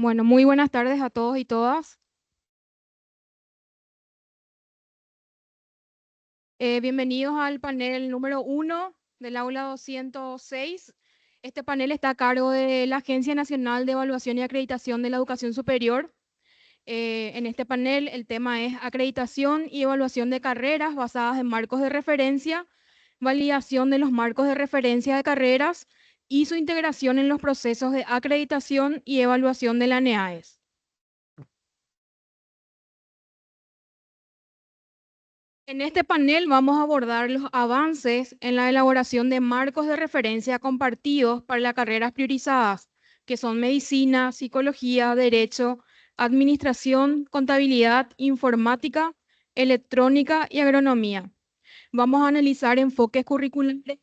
Bueno, muy buenas tardes a todos y todas. Bienvenidos al panel número 1 del aula 206. Este panel está a cargo de la Agencia Nacional de Evaluación y Acreditación de la Educación Superior. En este panel el tema es acreditación y evaluación de carreras basadas en marcos de referencia, validación de los marcos de referencia de carreras y su integración en los procesos de acreditación y evaluación de la NEAES. En este panel vamos a abordar los avances en la elaboración de marcos de referencia compartidos para las carreras priorizadas, que son medicina, psicología, derecho, administración, contabilidad, informática, electrónica y agronomía. Vamos a analizar enfoques curriculares.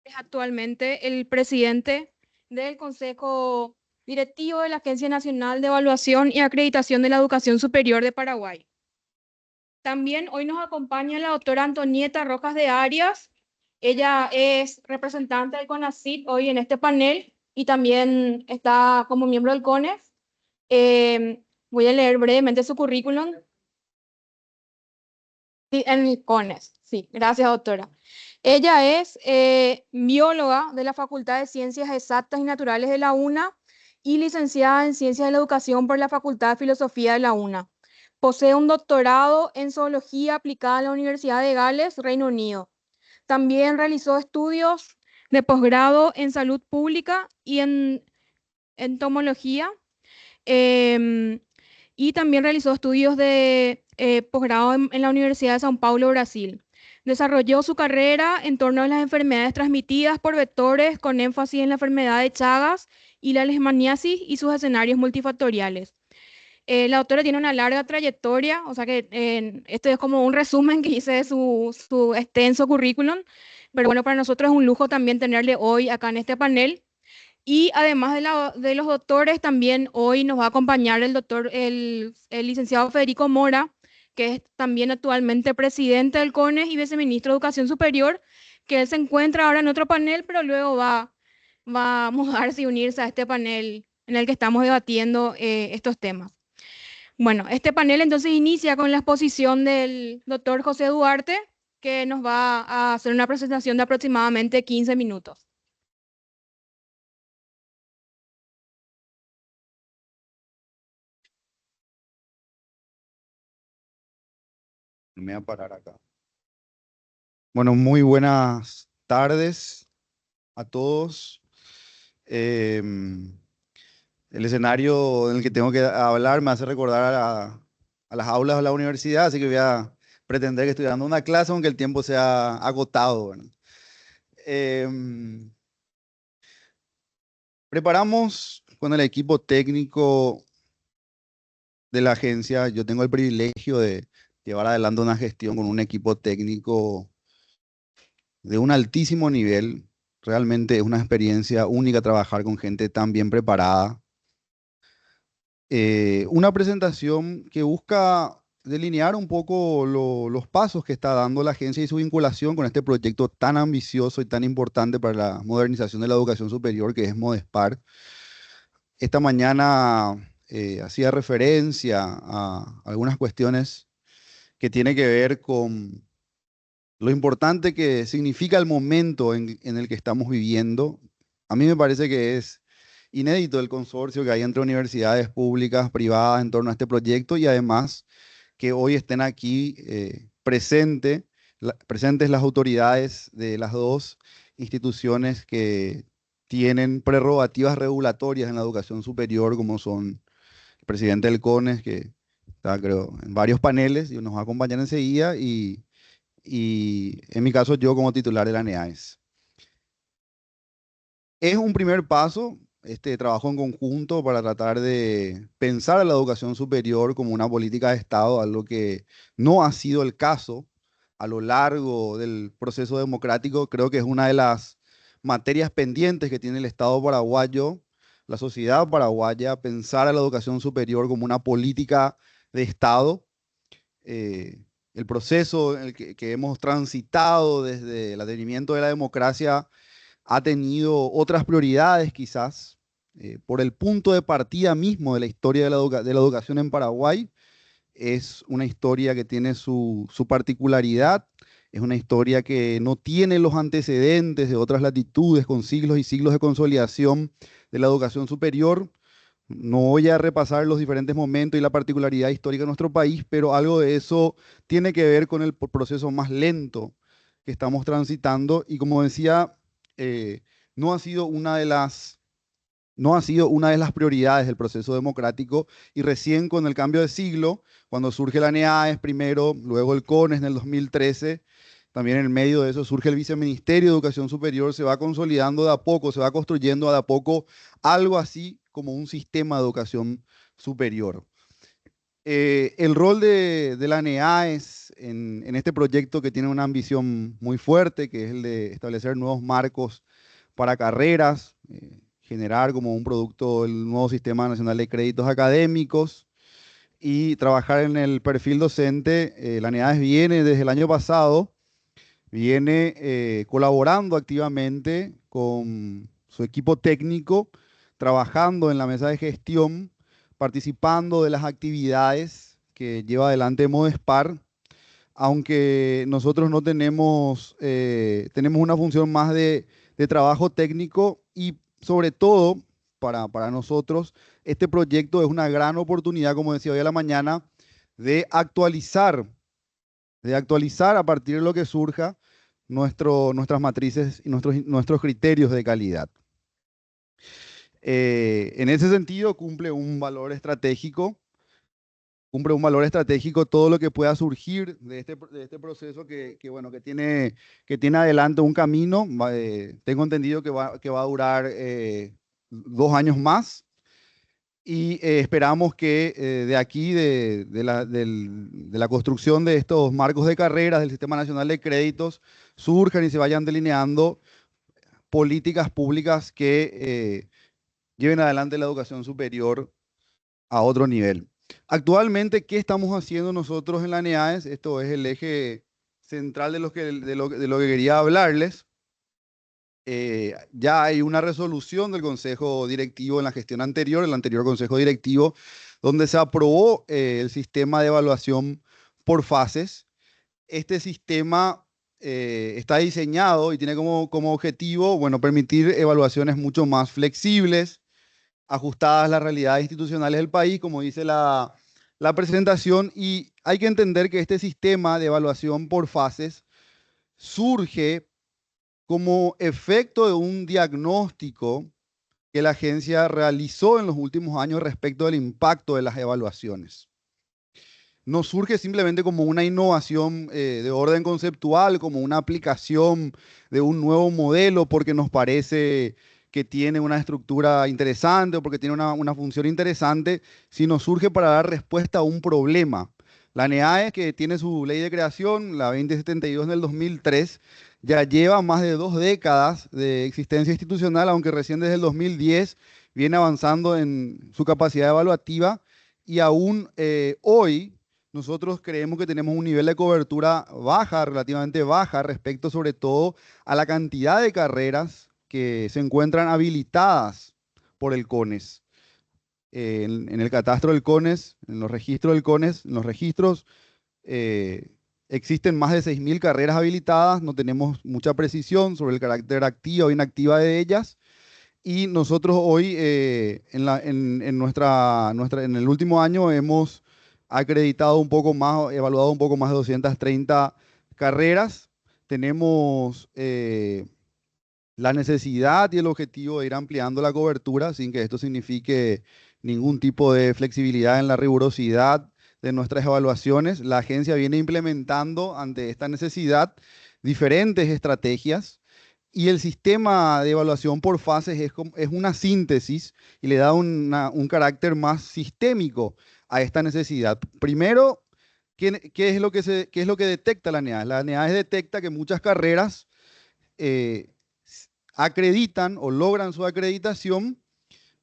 Es actualmente el presidente del Consejo Directivo de la Agencia Nacional de Evaluación y Acreditación de la Educación Superior de Paraguay. También hoy nos acompaña la doctora Antonieta Rojas de Arias. Ella es representante del CONACYT hoy en este panel y también está como miembro del CONES. Voy a leer brevemente su currículum. Sí, en el CONES, sí, gracias doctora. Ella es bióloga de la Facultad de Ciencias Exactas y Naturales de la UNA y licenciada en Ciencias de la Educación por la Facultad de Filosofía de la UNA. Posee un doctorado en zoología aplicada en la Universidad de Gales, Reino Unido. También realizó estudios de posgrado en salud pública y en entomología. em, y también realizó estudios de posgrado en la Universidad de São Paulo, Brasil. Desarrolló su carrera en torno a las enfermedades transmitidas por vectores con énfasis en la enfermedad de Chagas y la leishmaniasis y sus escenarios multifactoriales. La doctora tiene una larga trayectoria, o sea que esto es como un resumen que hice de su extenso currículum, pero bueno, para nosotros es un lujo también tenerle hoy acá en este panel. Y además de los doctores, también hoy nos va a acompañar el licenciado Federico Mora, que es también actualmente presidente del CONES y viceministro de Educación Superior, que él se encuentra ahora en otro panel, pero luego va a mudarse y unirse a este panel en el que estamos debatiendo estos temas. Bueno, este panel entonces inicia con la exposición del doctor José Duarte, que nos va a hacer una presentación de aproximadamente 15 minutos. Me voy a parar acá. Bueno, muy buenas tardes a todos. Em, el escenario en el que tengo que hablar me hace recordar a las aulas de la universidad, así que voy a pretender que estoy dando una clase aunque el tiempo sea agotado, ¿verdad? Em, Preparamos con el equipo técnico de la agencia. Yo tengo el privilegio de llevar adelante una gestión con un equipo técnico de un altísimo nivel. Realmente es una experiencia única trabajar con gente tan bien preparada. Una presentación que busca delinear un poco los pasos que está dando la agencia y su vinculación con este proyecto tan ambicioso y tan importante para la modernización de la educación superior que es Modespar. Esta mañana hacía referencia a algunas cuestiones que tienen que ver con lo importante que significa el momento en el que estamos viviendo. A mí me parece que es inédito el consorcio que hay entre universidades públicas, privadas en torno a este proyecto y además que hoy estén aquí presentes las autoridades de las dos instituciones que tienen prerrogativas regulatorias en la educación superior, como son el presidente del CONES, que está, creo, en varios paneles y nos va a acompañar enseguida, y en mi caso yo como titular de la NEAES. Es un primer paso, este trabajo en conjunto para tratar de pensar a la educación superior como una política de Estado, algo que no ha sido el caso a lo largo del proceso democrático. Creo que es una de las materias pendientes que tiene el Estado paraguayo, la sociedad paraguaya, pensar a la educación superior como una política de Estado. Eh, el proceso en el que hemos transitado desde el advenimiento de la democracia ha tenido otras prioridades quizás, por el punto de partida mismo de la historia de la educación en Paraguay. Es una historia que tiene su particularidad, es una historia que no tiene los antecedentes de otras latitudes con siglos y siglos de consolidación de la educación superior. No voy a repasar los diferentes momentos y la particularidad histórica de nuestro país, pero algo de eso tiene que ver con el proceso más lento que estamos transitando y, como decía, eh, no ha sido no ha sido una de las prioridades del proceso democrático, y recién con el cambio de siglo, cuando surge la NEAES primero, luego el CONES en el 2013, también en medio de eso surge el Viceministerio de Educación Superior, se va consolidando de a poco, se va construyendo de a poco algo así como un sistema de educación superior. El rol de la NEAES en este proyecto, que tiene una ambición muy fuerte, que es el de establecer nuevos marcos para carreras, generar como un producto el nuevo Sistema Nacional de Créditos Académicos y trabajar en el perfil docente. La NEAES viene desde el año pasado, viene colaborando activamente con su equipo técnico, trabajando en la mesa de gestión, participando de las actividades que lleva adelante Modespar, aunque nosotros no tenemos, tenemos una función más de trabajo técnico, y sobre todo para nosotros este proyecto es una gran oportunidad, como decía hoy a la mañana, de actualizar, de actualizar a partir de lo que surja nuestras matrices y nuestros criterios de calidad. En ese sentido cumple un valor estratégico todo lo que pueda surgir de este proceso bueno, que tiene adelante un camino. Tengo entendido que va a durar 2 años más, y esperamos que de aquí, de la construcción de estos marcos de carreras del Sistema Nacional de Créditos, surjan y se vayan delineando políticas públicas que lleven adelante la educación superior a otro nivel. Actualmente, ¿qué estamos haciendo nosotros en la NEAES? Esto es el eje central de lo que quería hablarles. Ya hay una resolución del Consejo Directivo en la gestión anterior, el anterior Consejo Directivo, donde se aprobó el sistema de evaluación por fases. Este sistema está diseñado y tiene como objetivo, bueno, permitir evaluaciones mucho más flexibles, ajustadas a las realidades institucionales del país, como dice la presentación. Y hay que entender que este sistema de evaluación por fases surge como efecto de un diagnóstico que la agencia realizó en los últimos años respecto del impacto de las evaluaciones. No surge simplemente como una innovación de orden conceptual, como una aplicación de un nuevo modelo porque nos parece que tiene una estructura interesante o porque tiene una función interesante, sino surge para dar respuesta a un problema. La NEAES, que tiene su ley de creación, la 2072 del 2003, ya lleva más de 2 décadas de existencia institucional, aunque recién desde el 2010 viene avanzando en su capacidad evaluativa, y aún hoy nosotros creemos que tenemos un nivel de cobertura baja, relativamente baja, respecto sobre todo a la cantidad de carreras que se encuentran habilitadas por el CONES. En el catastro del CONES, en los registros del CONES, en los registros, eh, existen más de 6.000 carreras habilitadas. No tenemos mucha precisión sobre el carácter activo o inactiva de ellas, Y nosotros hoy, en el último año, hemos acreditado un poco más, evaluado un poco más de 230 carreras. Tenemos la necesidad y el objetivo de ir ampliando la cobertura sin que esto signifique ningún tipo de flexibilidad en la rigurosidad de nuestras evaluaciones. La agencia viene implementando ante esta necesidad diferentes estrategias y el sistema de evaluación por fases es una síntesis y le da un carácter más sistémico a esta necesidad. Primero, ¿qué es lo que qué es lo que detecta la NEAES? La NEAES detecta que muchas carreras eh, acreditan o logran su acreditación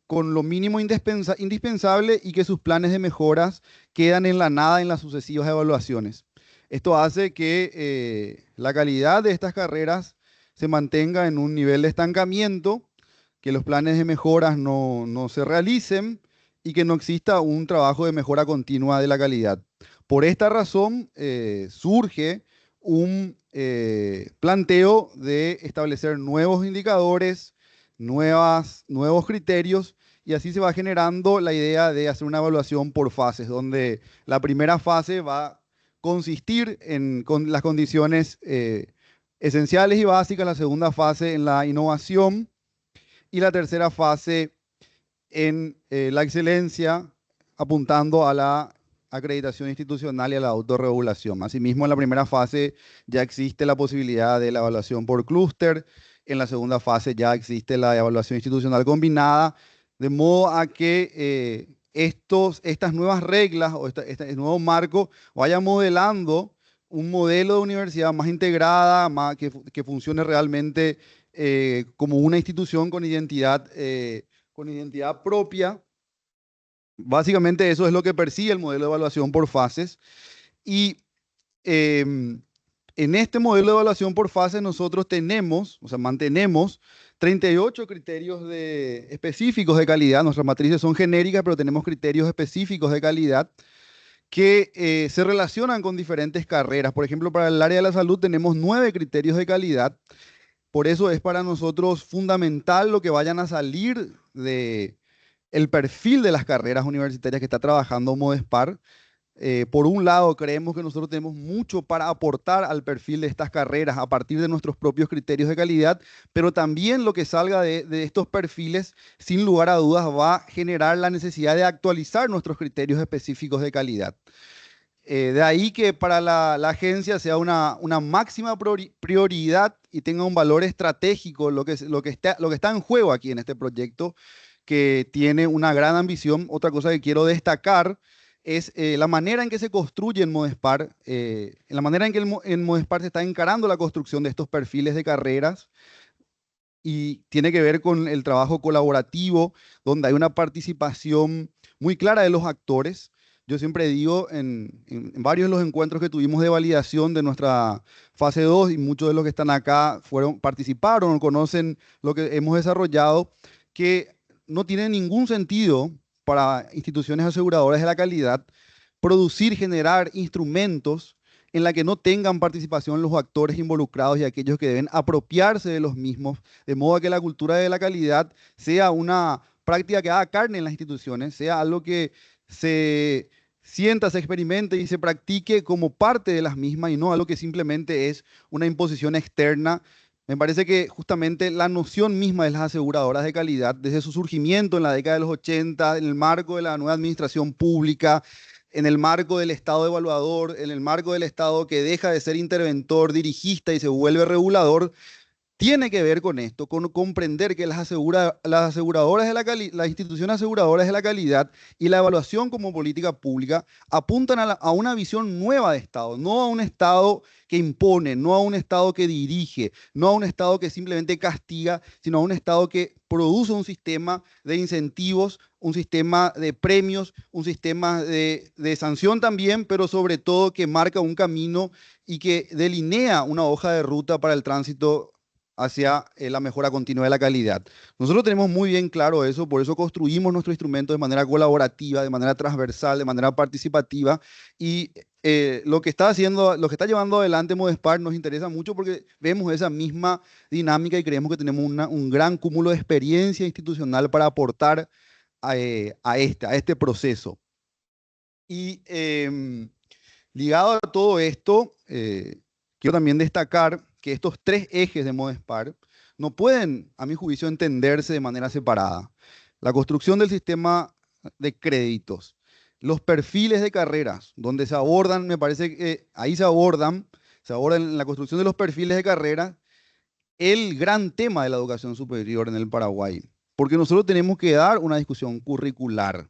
con lo mínimo indispensable y que sus planes de mejoras quedan en la nada en las sucesivas evaluaciones. Esto hace que la calidad de estas carreras se mantenga en un nivel de estancamiento, que los planes de mejoras no se realicen y que no exista un trabajo de mejora continua de la calidad. Por esta razón surge un planteo de establecer nuevos indicadores, nuevos criterios, y así se va generando la idea de hacer una evaluación por fases, donde la primera fase va a consistir con las condiciones esenciales y básicas, la segunda fase en la innovación y la tercera fase en la excelencia, apuntando a la acreditación institucional y a la autorregulación. Asimismo, en la primera fase ya existe la posibilidad de la evaluación por clúster, en la segunda fase ya existe la evaluación institucional combinada, de modo a que estas nuevas reglas o este nuevo marco vaya modelando un modelo de universidad más integrada, que funcione realmente como una institución con identidad propia. Básicamente eso es lo que persigue el modelo de evaluación por fases. Y em, en este modelo de evaluación por fases nosotros tenemos, o sea, mantenemos 38 criterios específicos de calidad. Nuestras matrices son genéricas, pero tenemos criterios específicos de calidad que se relacionan con diferentes carreras. Por ejemplo, para el área de la salud tenemos 9 criterios de calidad. Por eso es para nosotros fundamental lo que vayan a salir de el perfil de las carreras universitarias que está trabajando Modespar. Por un lado, creemos que nosotros tenemos mucho para aportar al perfil de estas carreras a partir de nuestros propios criterios de calidad, pero también lo que salga de estos perfiles, sin lugar a dudas, va a generar la necesidad de actualizar nuestros criterios específicos de calidad. De ahí que para la agencia sea una máxima prioridad y tenga un valor estratégico lo que está en juego aquí en este proyecto, que tiene una gran ambición. Otra cosa que quiero destacar es la manera en que se construye en Modespar, la manera en que en Modespar se está encarando la construcción de estos perfiles de carreras, y tiene que ver con el trabajo colaborativo, donde hay una participación muy clara de los actores. Yo siempre digo, en varios de los encuentros que tuvimos de validación de nuestra fase 2, y muchos de los que están acá participaron o conocen lo que hemos desarrollado, que no tiene ningún sentido para instituciones aseguradoras de la calidad producir, generar instrumentos en la que no tengan participación los actores involucrados y aquellos que deben apropiarse de los mismos, de modo que la cultura de la calidad sea una práctica que haga carne en las instituciones, sea algo que se sienta, se experimente y se practique como parte de las mismas, y no algo que simplemente es una imposición externa. Me parece que justamente la noción misma de las aseguradoras de calidad, desde su surgimiento en la década de los 80, en el marco de la nueva administración pública, en el marco del Estado evaluador, en el marco del Estado que deja de ser interventor, dirigista y se vuelve regulador, tiene que ver con esto, con comprender que las aseguradoras de las instituciones aseguradoras de la calidad y la evaluación como política pública apuntan a una visión nueva de Estado, no a un Estado que impone, no a un Estado que dirige, no a un Estado que simplemente castiga, sino a un Estado que produce un sistema de incentivos, un sistema de premios, un sistema de sanción también, pero sobre todo que marca un camino y que delinea una hoja de ruta para el tránsito hacia la mejora continua de la calidad. Nosotros tenemos muy bien claro eso, por eso construimos nuestro instrumento de manera colaborativa, de manera transversal, de manera participativa, y lo que está haciendo, lo que está llevando adelante Modespar nos interesa mucho porque vemos esa misma dinámica y creemos que tenemos un gran cúmulo de experiencia institucional para aportar a este proceso. Y ligado a todo esto, quiero también destacar que estos tres ejes de Modespar no pueden, a mi juicio, entenderse de manera separada. La construcción del sistema de créditos, los perfiles de carreras, donde se abordan, me parece que ahí se abordan en la construcción de los perfiles de carrera el gran tema de la educación superior en el Paraguay, porque nosotros tenemos que dar una discusión curricular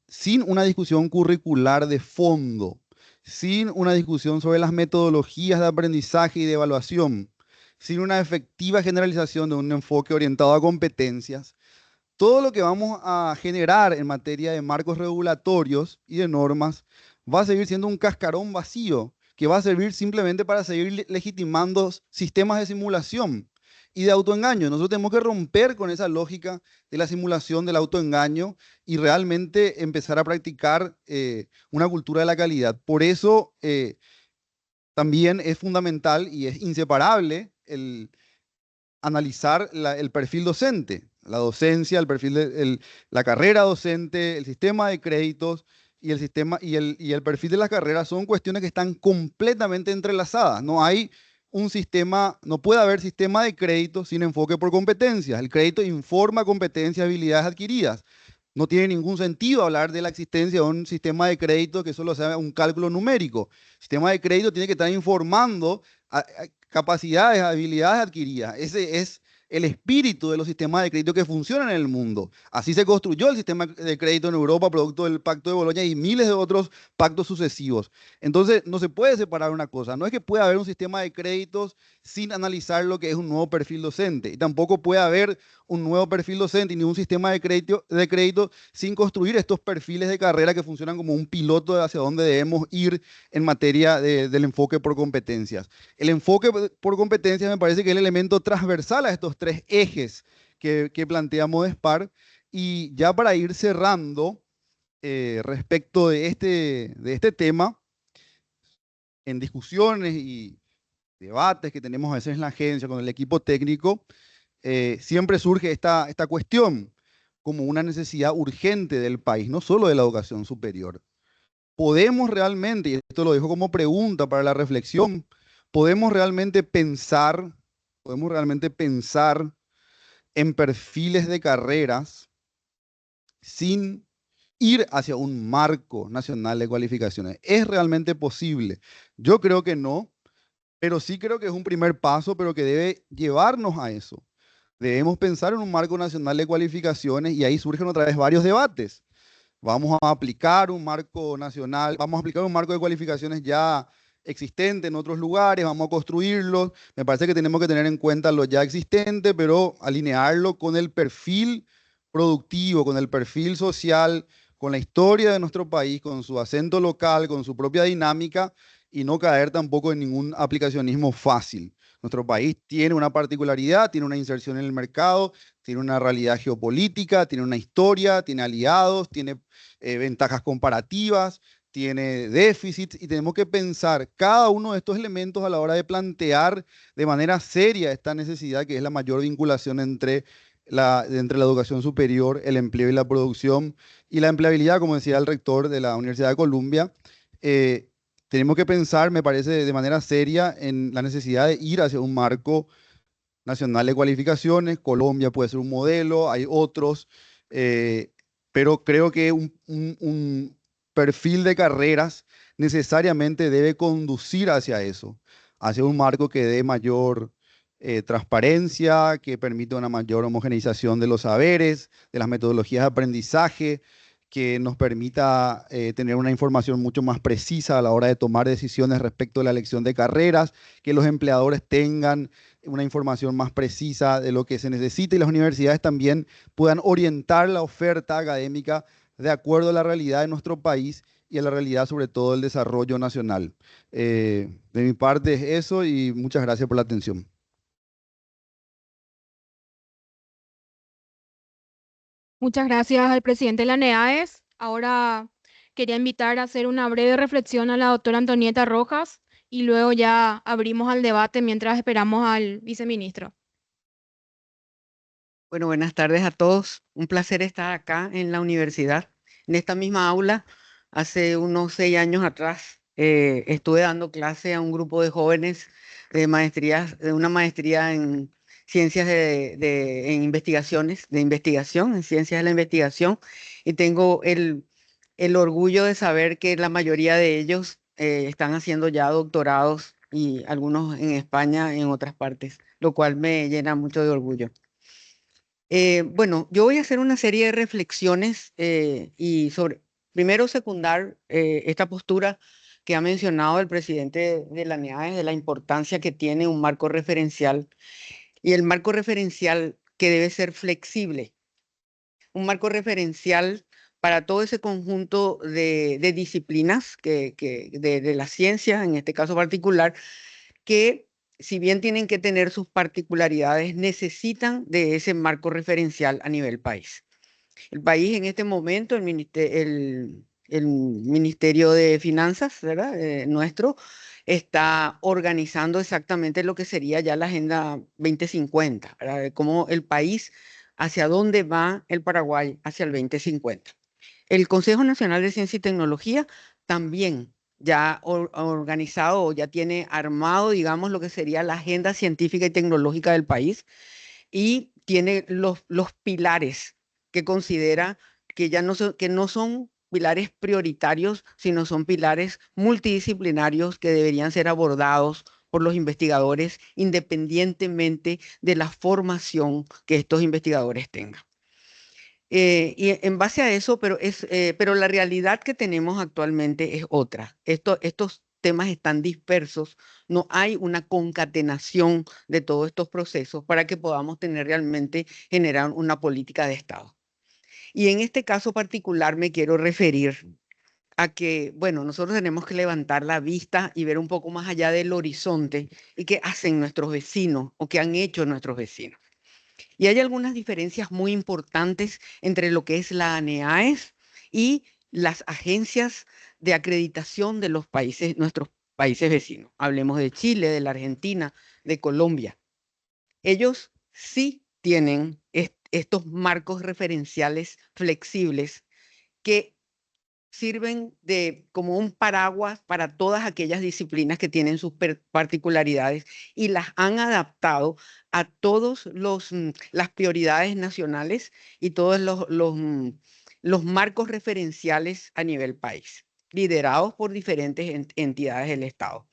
sin una discusión curricular de fondo, sin una discusión sobre las metodologías de aprendizaje y de evaluación, sin una efectiva generalización de un enfoque orientado a competencias, todo lo que vamos a generar en materia de marcos regulatorios y de normas va a seguir siendo un cascarón vacío que va a servir simplemente para seguir legitimando sistemas de simulación y de autoengaño. Nosotros tenemos que romper con esa lógica de la simulación, del autoengaño y realmente empezar a practicar una cultura de la calidad. Por eso también es fundamental y es inseparable el analizar el perfil docente, la docencia, el perfil la carrera docente, el sistema de créditos y el sistema y el perfil de las carreras son cuestiones que están completamente entrelazadas. No hay un sistema, no puede haber sistema de crédito sin enfoque por competencias. El crédito informa competencias, habilidades adquiridas. No tiene ningún sentido hablar de la existencia de un sistema de crédito que solo sea un cálculo numérico. El sistema de crédito tiene que estar informando capacidades, habilidades adquiridas. Ese es el espíritu de los sistemas de crédito que funcionan en el mundo. Así se construyó el sistema de crédito en Europa, producto del Pacto de Bolonia y miles de otros pactos sucesivos. Entonces, no se puede separar una cosa. No es que pueda haber un sistema de créditos sin analizar lo que es un nuevo perfil docente. Y tampoco puede haber un nuevo perfil docente ni un sistema de crédito sin construir estos perfiles de carrera que funcionan como un piloto de hacia dónde debemos ir en materia del enfoque por competencias. El enfoque por competencias me parece que es el elemento transversal a estos tres ejes que plantea Modespar. Y ya para ir cerrando, respecto de este tema, en discusiones y debates que tenemos a veces en la agencia con el equipo técnico, siempre surge esta cuestión como una necesidad urgente del país, no solo de la educación superior. ¿Podemos realmente, y esto lo dejo como pregunta para la reflexión, podemos realmente pensar en perfiles de carreras sin ir hacia un marco nacional de cualificaciones? ¿Es realmente posible? Yo creo que no, pero sí creo que es un primer paso, pero que debe llevarnos a eso. Debemos pensar en un marco nacional de cualificaciones y ahí surgen otra vez varios debates. Vamos a aplicar un marco nacional, vamos a aplicar un marco de cualificaciones ya existente en otros lugares, vamos a construirlos. Me parece que tenemos que tener en cuenta lo ya existente, pero alinearlo con el perfil productivo, con el perfil social, con la historia de nuestro país, con su acento local, con su propia dinámica y no caer tampoco en ningún aplicacionismo fácil. Nuestro país tiene una particularidad, tiene una inserción en el mercado, tiene una realidad geopolítica, tiene una historia, tiene aliados, tiene ventajas comparativas, tiene déficits y tenemos que pensar cada uno de estos elementos a la hora de plantear de manera seria esta necesidad que es la mayor vinculación entre la educación superior, el empleo y la producción y la empleabilidad, como decía el rector de la Universidad de Columbia. eh, Tenemos que pensar, me parece, de manera seria en la necesidad de ir hacia un marco nacional de cualificaciones. Colombia puede ser un modelo, hay otros, eh, pero creo que un perfil de carreras necesariamente debe conducir hacia eso, hacia un marco que dé mayor transparencia, que permita una mayor homogeneización de los saberes, de las metodologías de aprendizaje, que nos permita tener una información mucho más precisa a la hora de tomar decisiones respecto de la elección de carreras, que los empleadores tengan una información más precisa de lo que se necesita y las universidades también puedan orientar la oferta académica de acuerdo a la realidad de nuestro país y a la realidad sobre todo del desarrollo nacional. De mi parte es eso y muchas gracias por la atención. Muchas gracias al presidente de la NEAES. Ahora quería invitar a hacer una breve reflexión a la doctora Antonieta Rojas y luego ya abrimos al debate mientras esperamos al viceministro. Bueno, buenas tardes a todos. Un placer estar acá en la universidad, en esta misma aula. Hace unos 6 años atrás estuve dando clase a un grupo de jóvenes de maestrías, de una maestría en ciencias en investigaciones, de investigación, en ciencias de la investigación, y tengo el orgullo de saber que la mayoría de ellos están haciendo ya doctorados y algunos en España, en otras partes, lo cual me llena mucho de orgullo. Bueno, yo voy a hacer una serie de reflexiones y primero secundar esta postura que ha mencionado el presidente de la NEAE, de la importancia que tiene un marco referencial y el marco referencial que debe ser flexible, un marco referencial para todo ese conjunto de disciplinas de la ciencia, en este caso particular, que si bien tienen que tener sus particularidades, necesitan de ese marco referencial a nivel país. El país en este momento, el Ministerio de Finanzas, ¿verdad? Nuestro, está organizando exactamente lo que sería ya la Agenda 2050, ¿verdad? De cómo el país, hacia dónde va el Paraguay hacia el 2050. El Consejo Nacional de Ciencia y Tecnología también ya ha organizado o ya tiene armado, digamos, lo que sería la agenda científica y tecnológica del país y tiene los pilares que considera que ya que no son pilares prioritarios, sino son pilares multidisciplinarios que deberían ser abordados por los investigadores independientemente de la formación que estos investigadores tengan. Y en base a eso, pero la realidad que tenemos actualmente es otra. Estos temas están dispersos, no hay una concatenación de todos estos procesos para que podamos tener realmente generar una política de Estado. Y en este caso particular me quiero referir a que, bueno, nosotros tenemos que levantar la vista y ver un poco más allá del horizonte y qué hacen nuestros vecinos o qué han hecho nuestros vecinos. Y hay algunas diferencias muy importantes entre lo que es la ANEAES y las agencias de acreditación de los países, nuestros países vecinos. Hablemos de Chile, de la Argentina, de Colombia. Ellos sí tienen estos marcos referenciales flexibles que sirven como un paraguas para todas aquellas disciplinas que tienen sus particularidades y las han adaptado a todos las prioridades nacionales y todos los marcos referenciales a nivel país, liderados por diferentes entidades del Estado.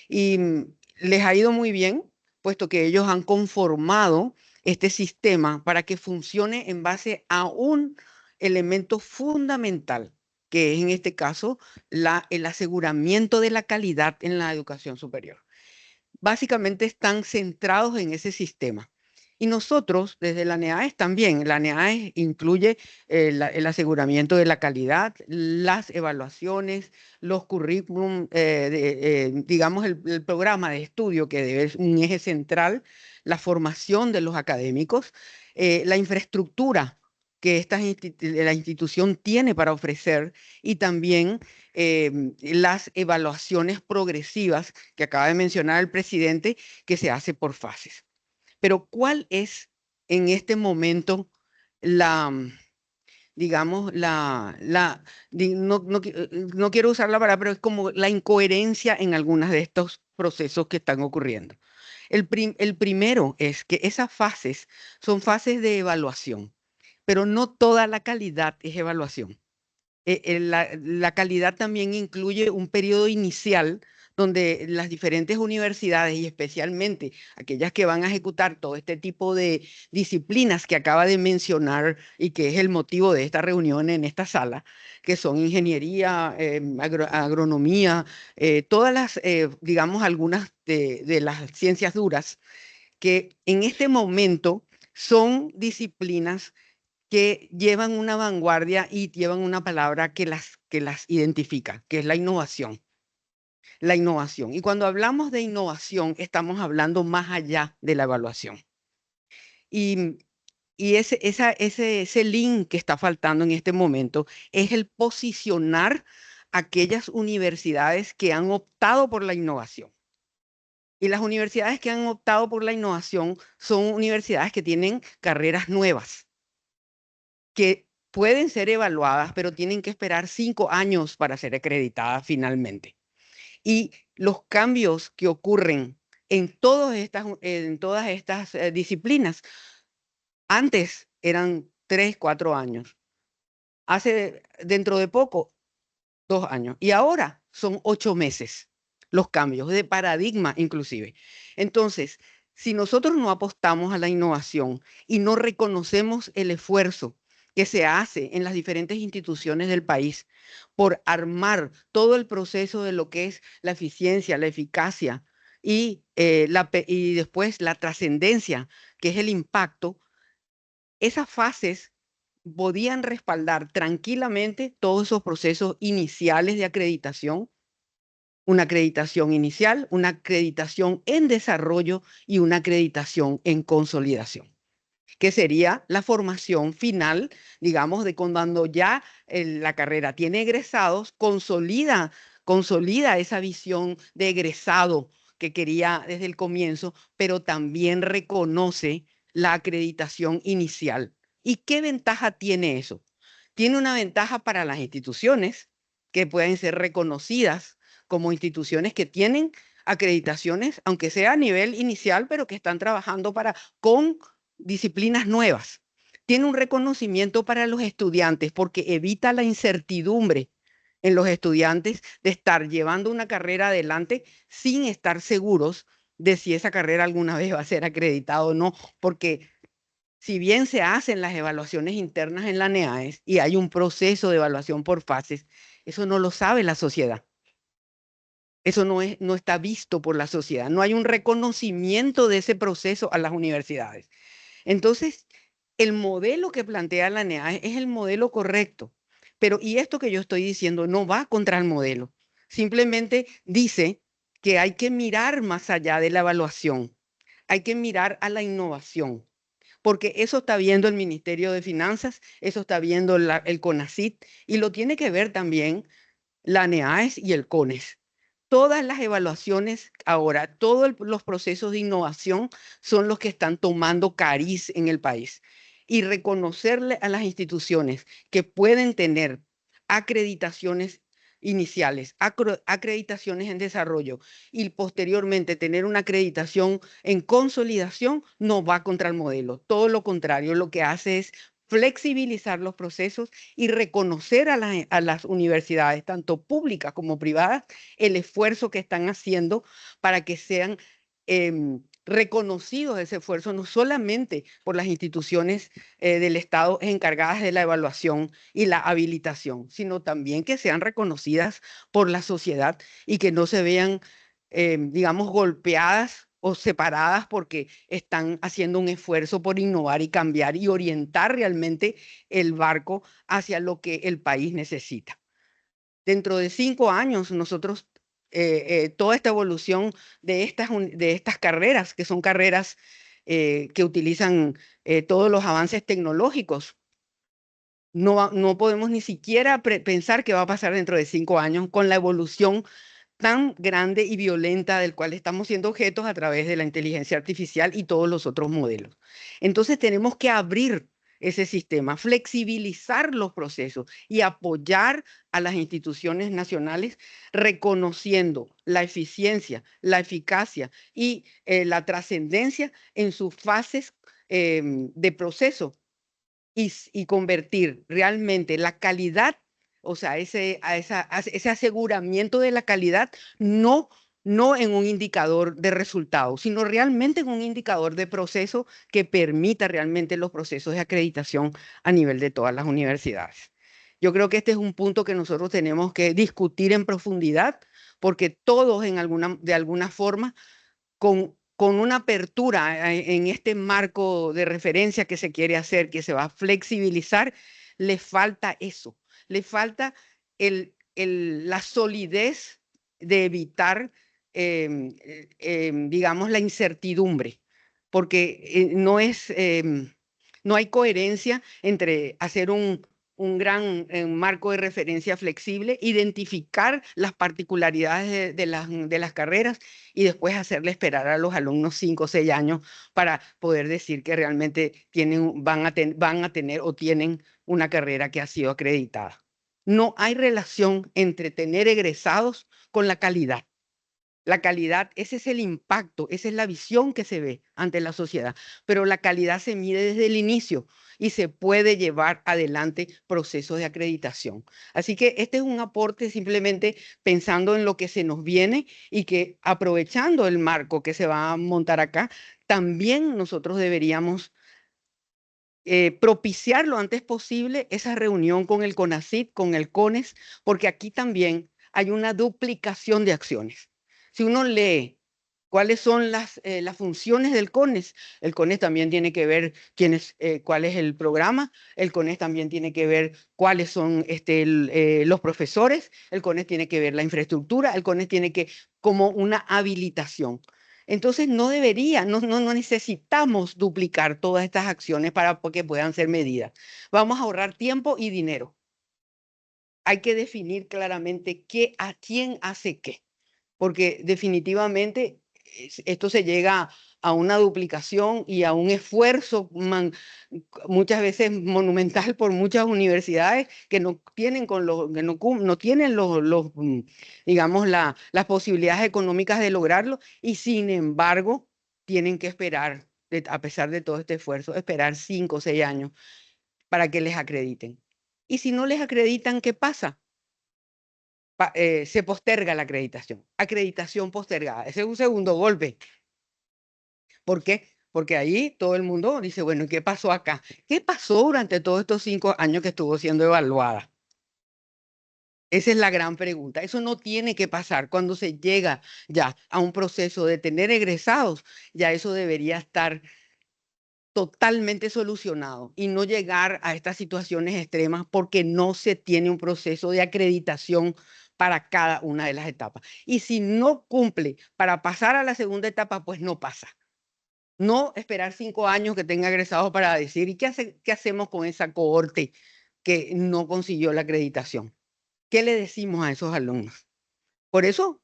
Y les ha ido muy bien, puesto que ellos han conformado este sistema para que funcione en base a un elemento fundamental, que es en este caso el aseguramiento de la calidad en la educación superior. Básicamente están centrados en ese sistema. Y nosotros, desde la NEAES también, la NEAES incluye el aseguramiento de la calidad, las evaluaciones, los currículum, digamos, el programa de estudio que debe ser un eje central, la formación de los académicos, la infraestructura que la institución tiene para ofrecer y también las evaluaciones progresivas que acaba de mencionar el presidente, que se hace por fases. Pero ¿cuál es en este momento la, digamos, no quiero usar la palabra, pero es como la incoherencia en algunos de estos procesos que están ocurriendo? El primero es que esas fases son fases de evaluación, pero no toda la calidad es evaluación. La calidad también incluye un periodo inicial donde las diferentes universidades y especialmente aquellas que van a ejecutar todo este tipo de disciplinas que acaba de mencionar y que es el motivo de esta reunión en esta sala, que son ingeniería, agronomía, todas digamos, algunas de las ciencias duras, que en este momento son disciplinas que llevan una vanguardia y llevan una palabra que las identifica, que es la innovación. La innovación. Y cuando hablamos de innovación, estamos hablando más allá de la evaluación. Y Y ese link que está faltando en este momento es el posicionar aquellas universidades que han optado por la innovación. Y las universidades que han optado por la innovación son universidades que tienen carreras nuevas, que pueden ser evaluadas, pero tienen que esperar 5 años para ser acreditadas finalmente. Y los cambios que ocurren en todas estas disciplinas, antes eran 3, 4 años. Dentro de poco, 2 años. Y ahora son 8 meses los cambios de paradigma inclusive. Entonces, si nosotros no apostamos a la innovación y no reconocemos el esfuerzo que se hace en las diferentes instituciones del país por armar todo el proceso de lo que es la eficiencia, la eficacia y después la trascendencia, que es el impacto, esas fases podían respaldar tranquilamente todos esos procesos iniciales de acreditación, una acreditación inicial, una acreditación en desarrollo y una acreditación en consolidación, que sería la formación final, digamos, de cuando ya la carrera tiene egresados, consolida esa visión de egresado que quería desde el comienzo, pero también reconoce la acreditación inicial. ¿Y qué ventaja tiene eso? Tiene una ventaja para las instituciones que pueden ser reconocidas como instituciones que tienen acreditaciones, aunque sea a nivel inicial, pero que están trabajando con disciplinas nuevas. Tiene un reconocimiento para los estudiantes porque evita la incertidumbre en los estudiantes de estar llevando una carrera adelante sin estar seguros de si esa carrera alguna vez va a ser acreditada o no, porque si bien se hacen las evaluaciones internas en la NEAES y hay un proceso de evaluación por fases, eso no lo sabe la sociedad. Eso no está visto por la sociedad. No hay un reconocimiento de ese proceso a las universidades. Entonces, el modelo que plantea la NEAES es el modelo correcto. Y esto que yo estoy diciendo no va contra el modelo. Simplemente dice que hay que mirar más allá de la evaluación. Hay que mirar a la innovación. Porque eso está viendo el Ministerio de Finanzas, eso está viendo el CONACYT y lo tiene que ver también la NEAES y el CONES. Todas las evaluaciones ahora, todos los procesos de innovación son los que están tomando cariz en el país. Y reconocerle a las instituciones que pueden tener acreditaciones iniciales, acreditaciones en desarrollo y posteriormente tener una acreditación en consolidación no va contra el modelo. Todo lo contrario, lo que hace es flexibilizar los procesos y reconocer a las universidades, tanto públicas como privadas, el esfuerzo que están haciendo para que sean reconocidos ese esfuerzo, no solamente por las instituciones del Estado encargadas de la evaluación y la habilitación, sino también que sean reconocidas por la sociedad y que no se vean, digamos, golpeadas o separadas porque están haciendo un esfuerzo por innovar y cambiar y orientar realmente el barco hacia lo que el país necesita. Dentro de 5 años, nosotros, toda esta evolución de estas carreras, que son carreras que utilizan todos los avances tecnológicos, no podemos ni siquiera pensar qué va a pasar dentro de 5 años con la evolución tan grande y violenta del cual estamos siendo objetos a través de la inteligencia artificial y todos los otros modelos. Entonces tenemos que abrir ese sistema, flexibilizar los procesos y apoyar a las instituciones nacionales reconociendo la eficiencia, la eficacia y la trascendencia en sus fases de proceso y convertir realmente la calidad, o sea, ese aseguramiento de la calidad, no en un indicador de resultados, sino realmente en un indicador de proceso que permita realmente los procesos de acreditación a nivel de todas las universidades. Yo creo que este es un punto que nosotros tenemos que discutir en profundidad, porque todos de alguna forma, con una apertura en este marco de referencia que se quiere hacer, que se va a flexibilizar, le falta eso, le falta la solidez de evitar, digamos, la incertidumbre, porque No hay coherencia entre hacer un gran marco de referencia flexible, identificar las particularidades de las carreras y después hacerle esperar a los alumnos 5 o 6 años para poder decir que realmente van a tener o tienen una carrera que ha sido acreditada. No hay relación entre tener egresados con la calidad. La calidad, ese es el impacto, esa es la visión que se ve ante la sociedad, pero la calidad se mide desde el inicio y se puede llevar adelante procesos de acreditación. Así que este es un aporte simplemente pensando en lo que se nos viene y que aprovechando el marco que se va a montar acá, también nosotros deberíamos propiciar lo antes posible esa reunión con el CONACYT, con el CONES, porque aquí también hay una duplicación de acciones. Si uno lee cuáles son las funciones del CONES, el CONES también tiene que ver cuál es el programa, el CONES también tiene que ver cuáles son los profesores, el CONES tiene que ver la infraestructura, el CONES tiene que como una habilitación. Entonces no necesitamos duplicar todas estas acciones para que puedan ser medidas. Vamos a ahorrar tiempo y dinero. Hay que definir claramente a quién hace qué, porque definitivamente esto se llega a una duplicación y a un esfuerzo muchas veces monumental por muchas universidades que no tienen no tienen digamos las posibilidades económicas de lograrlo y sin embargo tienen que esperar, a pesar de todo este esfuerzo, esperar 5 o 6 años para que les acrediten. Y si no les acreditan, ¿qué pasa? Se posterga la acreditación. Acreditación postergada. Ese es un segundo golpe. ¿Por qué? Porque ahí todo el mundo dice, bueno, ¿qué pasó acá? ¿Qué pasó durante todos estos 5 años que estuvo siendo evaluada? Esa es la gran pregunta. Eso no tiene que pasar cuando se llega ya a un proceso de tener egresados. Ya eso debería estar totalmente solucionado y no llegar a estas situaciones extremas porque no se tiene un proceso de acreditación para cada una de las etapas. Y si no cumple para pasar a la segunda etapa, pues no pasa. No esperar 5 años que tenga egresados para decir, ¿y qué hacemos con esa cohorte que no consiguió la acreditación? ¿Qué le decimos a esos alumnos? Por eso,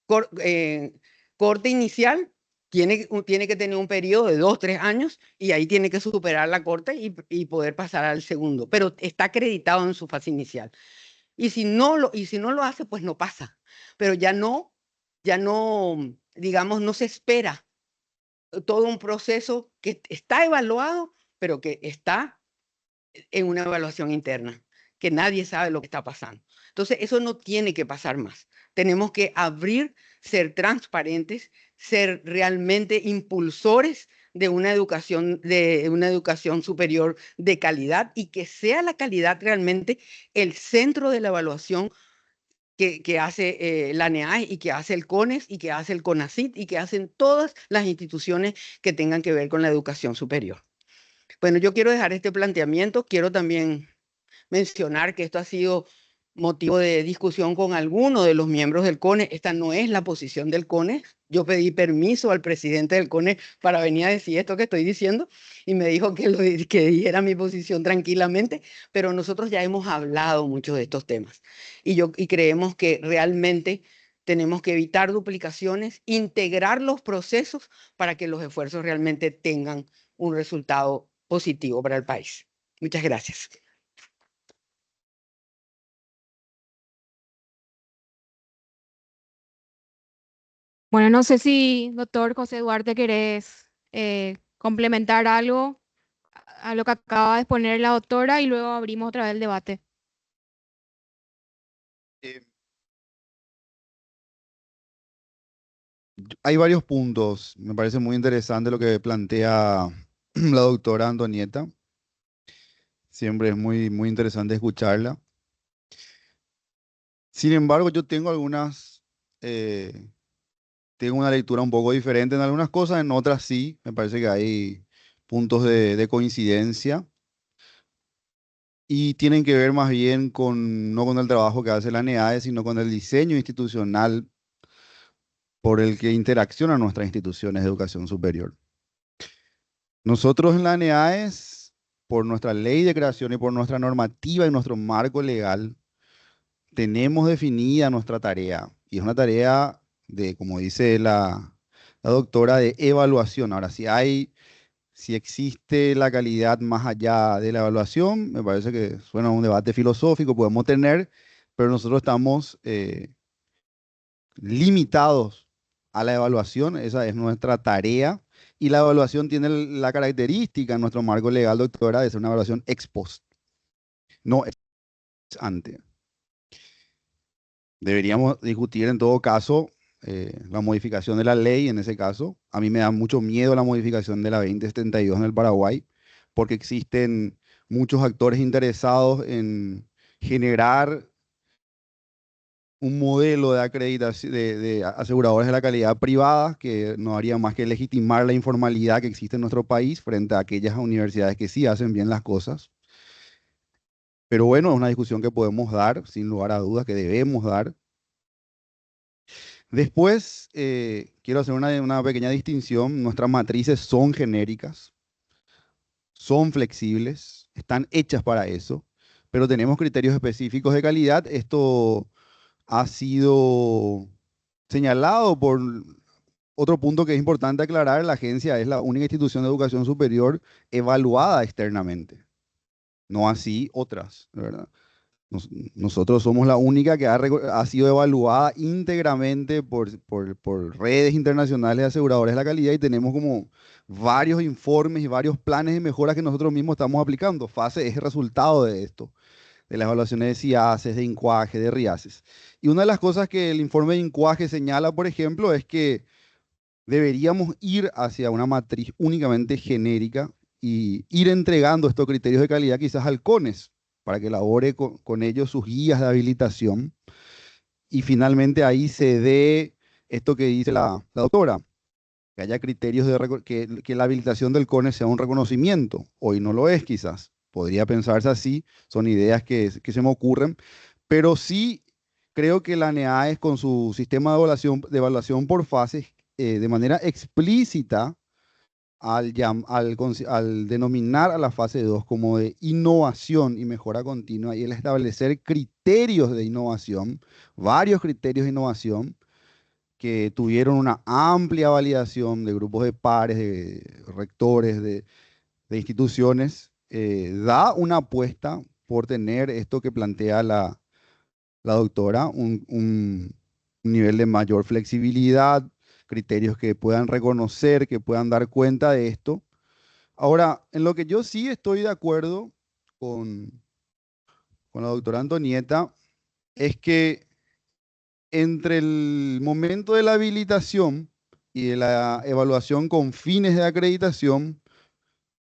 corte inicial tiene que tener un periodo de 2, 3 años y ahí tiene que superar la corte y poder pasar al segundo, pero está acreditado en su fase inicial. Y si no lo hace, pues no pasa. Pero ya no, digamos, no se espera todo un proceso que está evaluado, pero que está en una evaluación interna, que nadie sabe lo que está pasando. Entonces, eso no tiene que pasar más. Tenemos que abrir, ser transparentes, ser realmente impulsores de una educación superior de calidad y que sea la calidad realmente el centro de la evaluación que hace la NEAE y que hace el CONES y que hace el CONACYT y que hacen todas las instituciones que tengan que ver con la educación superior. Bueno, yo quiero dejar este planteamiento. Quiero también mencionar que esto ha sido motivo de discusión con algunos de los miembros del CONES. Esta no es la posición del CONES. Yo pedí permiso al presidente del CONES para venir a decir esto que estoy diciendo y me dijo que dijera mi posición tranquilamente, pero nosotros ya hemos hablado mucho de estos temas y creemos que realmente tenemos que evitar duplicaciones, integrar los procesos para que los esfuerzos realmente tengan un resultado positivo para el país. Muchas gracias. Bueno, no sé si, doctor José Duarte, querés complementar algo a lo que acaba de exponer la doctora y luego abrimos otra vez el debate. Eh, Hay varios puntos. Me parece muy interesante lo que plantea la doctora Antonieta. Siempre es muy, muy interesante escucharla. Sin embargo, yo tengo una lectura un poco diferente en algunas cosas, en otras sí. Me parece que hay puntos de coincidencia y tienen que ver más bien no con el trabajo que hace la NEAE, sino con el diseño institucional por el que interaccionan nuestras instituciones de educación superior. Nosotros en la NEAES por nuestra ley de creación y por nuestra normativa y nuestro marco legal, tenemos definida nuestra tarea. Y es una tarea de, como dice la doctora, de evaluación. Ahora, si existe la calidad más allá de la evaluación, me parece que suena a un debate filosófico, podemos tener, pero nosotros estamos limitados a la evaluación, esa es nuestra tarea, y la evaluación tiene la característica en nuestro marco legal, doctora, de ser una evaluación ex post, no ex ante. Deberíamos discutir en todo caso la modificación de la ley en ese caso. A mí me da mucho miedo la modificación de la 2072 en el Paraguay, porque existen muchos actores interesados en generar un modelo de acreditación de aseguradores de la calidad privada que no haría más que legitimar la informalidad que existe en nuestro país frente a aquellas universidades que sí hacen bien las cosas. Pero bueno, es una discusión que podemos dar, sin lugar a dudas, que debemos dar. Después, quiero hacer una pequeña distinción. Nuestras matrices son genéricas, son flexibles, están hechas para eso, pero tenemos criterios específicos de calidad. Esto ha sido señalado por otro punto que es importante aclarar. La agencia es la única institución de educación superior evaluada externamente, no así otras, ¿verdad? Nosotros somos la única que ha sido evaluada íntegramente por redes internacionales de aseguradores de la calidad y tenemos como varios informes y varios planes de mejora que nosotros mismos estamos aplicando. FASE es el resultado de esto, de las evaluaciones de CIASES, de INCUAGE, de RIASES. Y una de las cosas que el informe de INCUAGE señala, por ejemplo, es que deberíamos ir hacia una matriz únicamente genérica y ir entregando estos criterios de calidad quizás al CONES para que elabore con ellos sus guías de habilitación y finalmente ahí se dé esto que dice la doctora, que haya criterios que la habilitación del CONES sea un reconocimiento. Hoy no lo es quizás, podría pensarse así, son ideas que se me ocurren, pero sí creo que la NEAES con su sistema de evaluación por fases, de manera explícita, al denominar a la fase 2 como de innovación y mejora continua y el establecer criterios de innovación, varios criterios de innovación que tuvieron una amplia validación de grupos de pares, de rectores, de instituciones, da una apuesta por tener esto que plantea la doctora, un nivel de mayor flexibilidad, criterios que puedan reconocer, que puedan dar cuenta de esto. Ahora, en lo que yo sí estoy de acuerdo con, con la doctora Antonieta es que entre el momento de la habilitación y de la evaluación con fines de acreditación,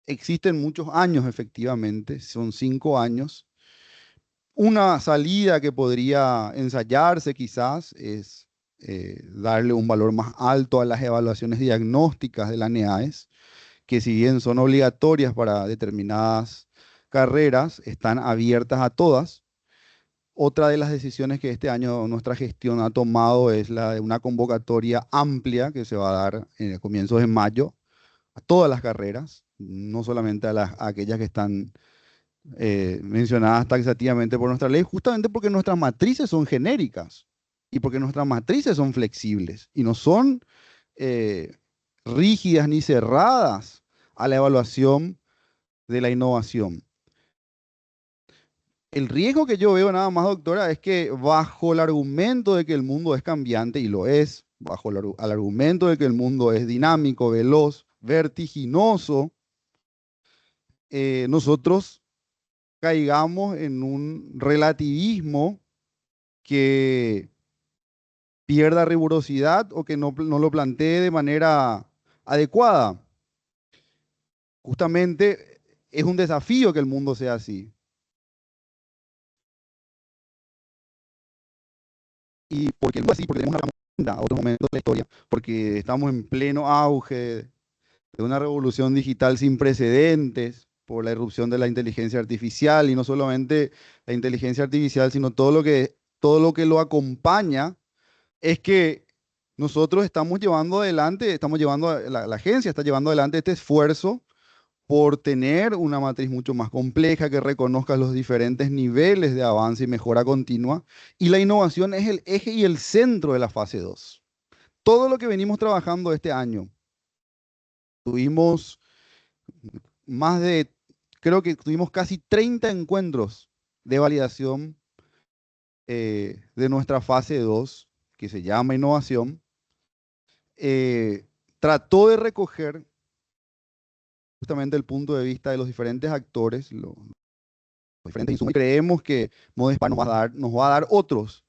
existen muchos años efectivamente, son 5 años. Una salida que podría ensayarse quizás es darle un valor más alto a las evaluaciones diagnósticas de la NEAES, que si bien son obligatorias para determinadas carreras, están abiertas a todas. Otra de las decisiones que este año nuestra gestión ha tomado es la de una convocatoria amplia que se va a dar a comienzos de mayo a todas las carreras, no solamente a aquellas que están mencionadas taxativamente por nuestra ley, justamente porque nuestras matrices son genéricas y porque nuestras matrices son flexibles y no son eh, rígidas ni cerradas a la evaluación de la innovación. El riesgo que yo veo nada más, doctora, es que bajo el argumento de que el mundo es cambiante, y lo es, bajo el argumento de que el mundo es dinámico, veloz, vertiginoso, nosotros caigamos en un relativismo que pierda rigurosidad o que no lo plantee de manera adecuada. Justamente es un desafío que el mundo sea así. Y porque el mundo es así, porque tenemos una herramienta a otro momento de la historia, porque estamos en pleno auge de una revolución digital sin precedentes por la irrupción de la inteligencia artificial y no solamente la inteligencia artificial, sino todo lo que lo acompaña, es que nosotros estamos llevando adelante, la agencia está llevando adelante este esfuerzo por tener una matriz mucho más compleja que reconozca los diferentes niveles de avance y mejora continua. Y la innovación es el eje y el centro de la fase 2. Todo lo que venimos trabajando este año, tuvimos creo que tuvimos casi 30 encuentros de validación de nuestra fase 2, que se llama innovación. Trató de recoger justamente el punto de vista de los diferentes actores, los diferentes insumos, y creemos que Modespa nos va a dar otros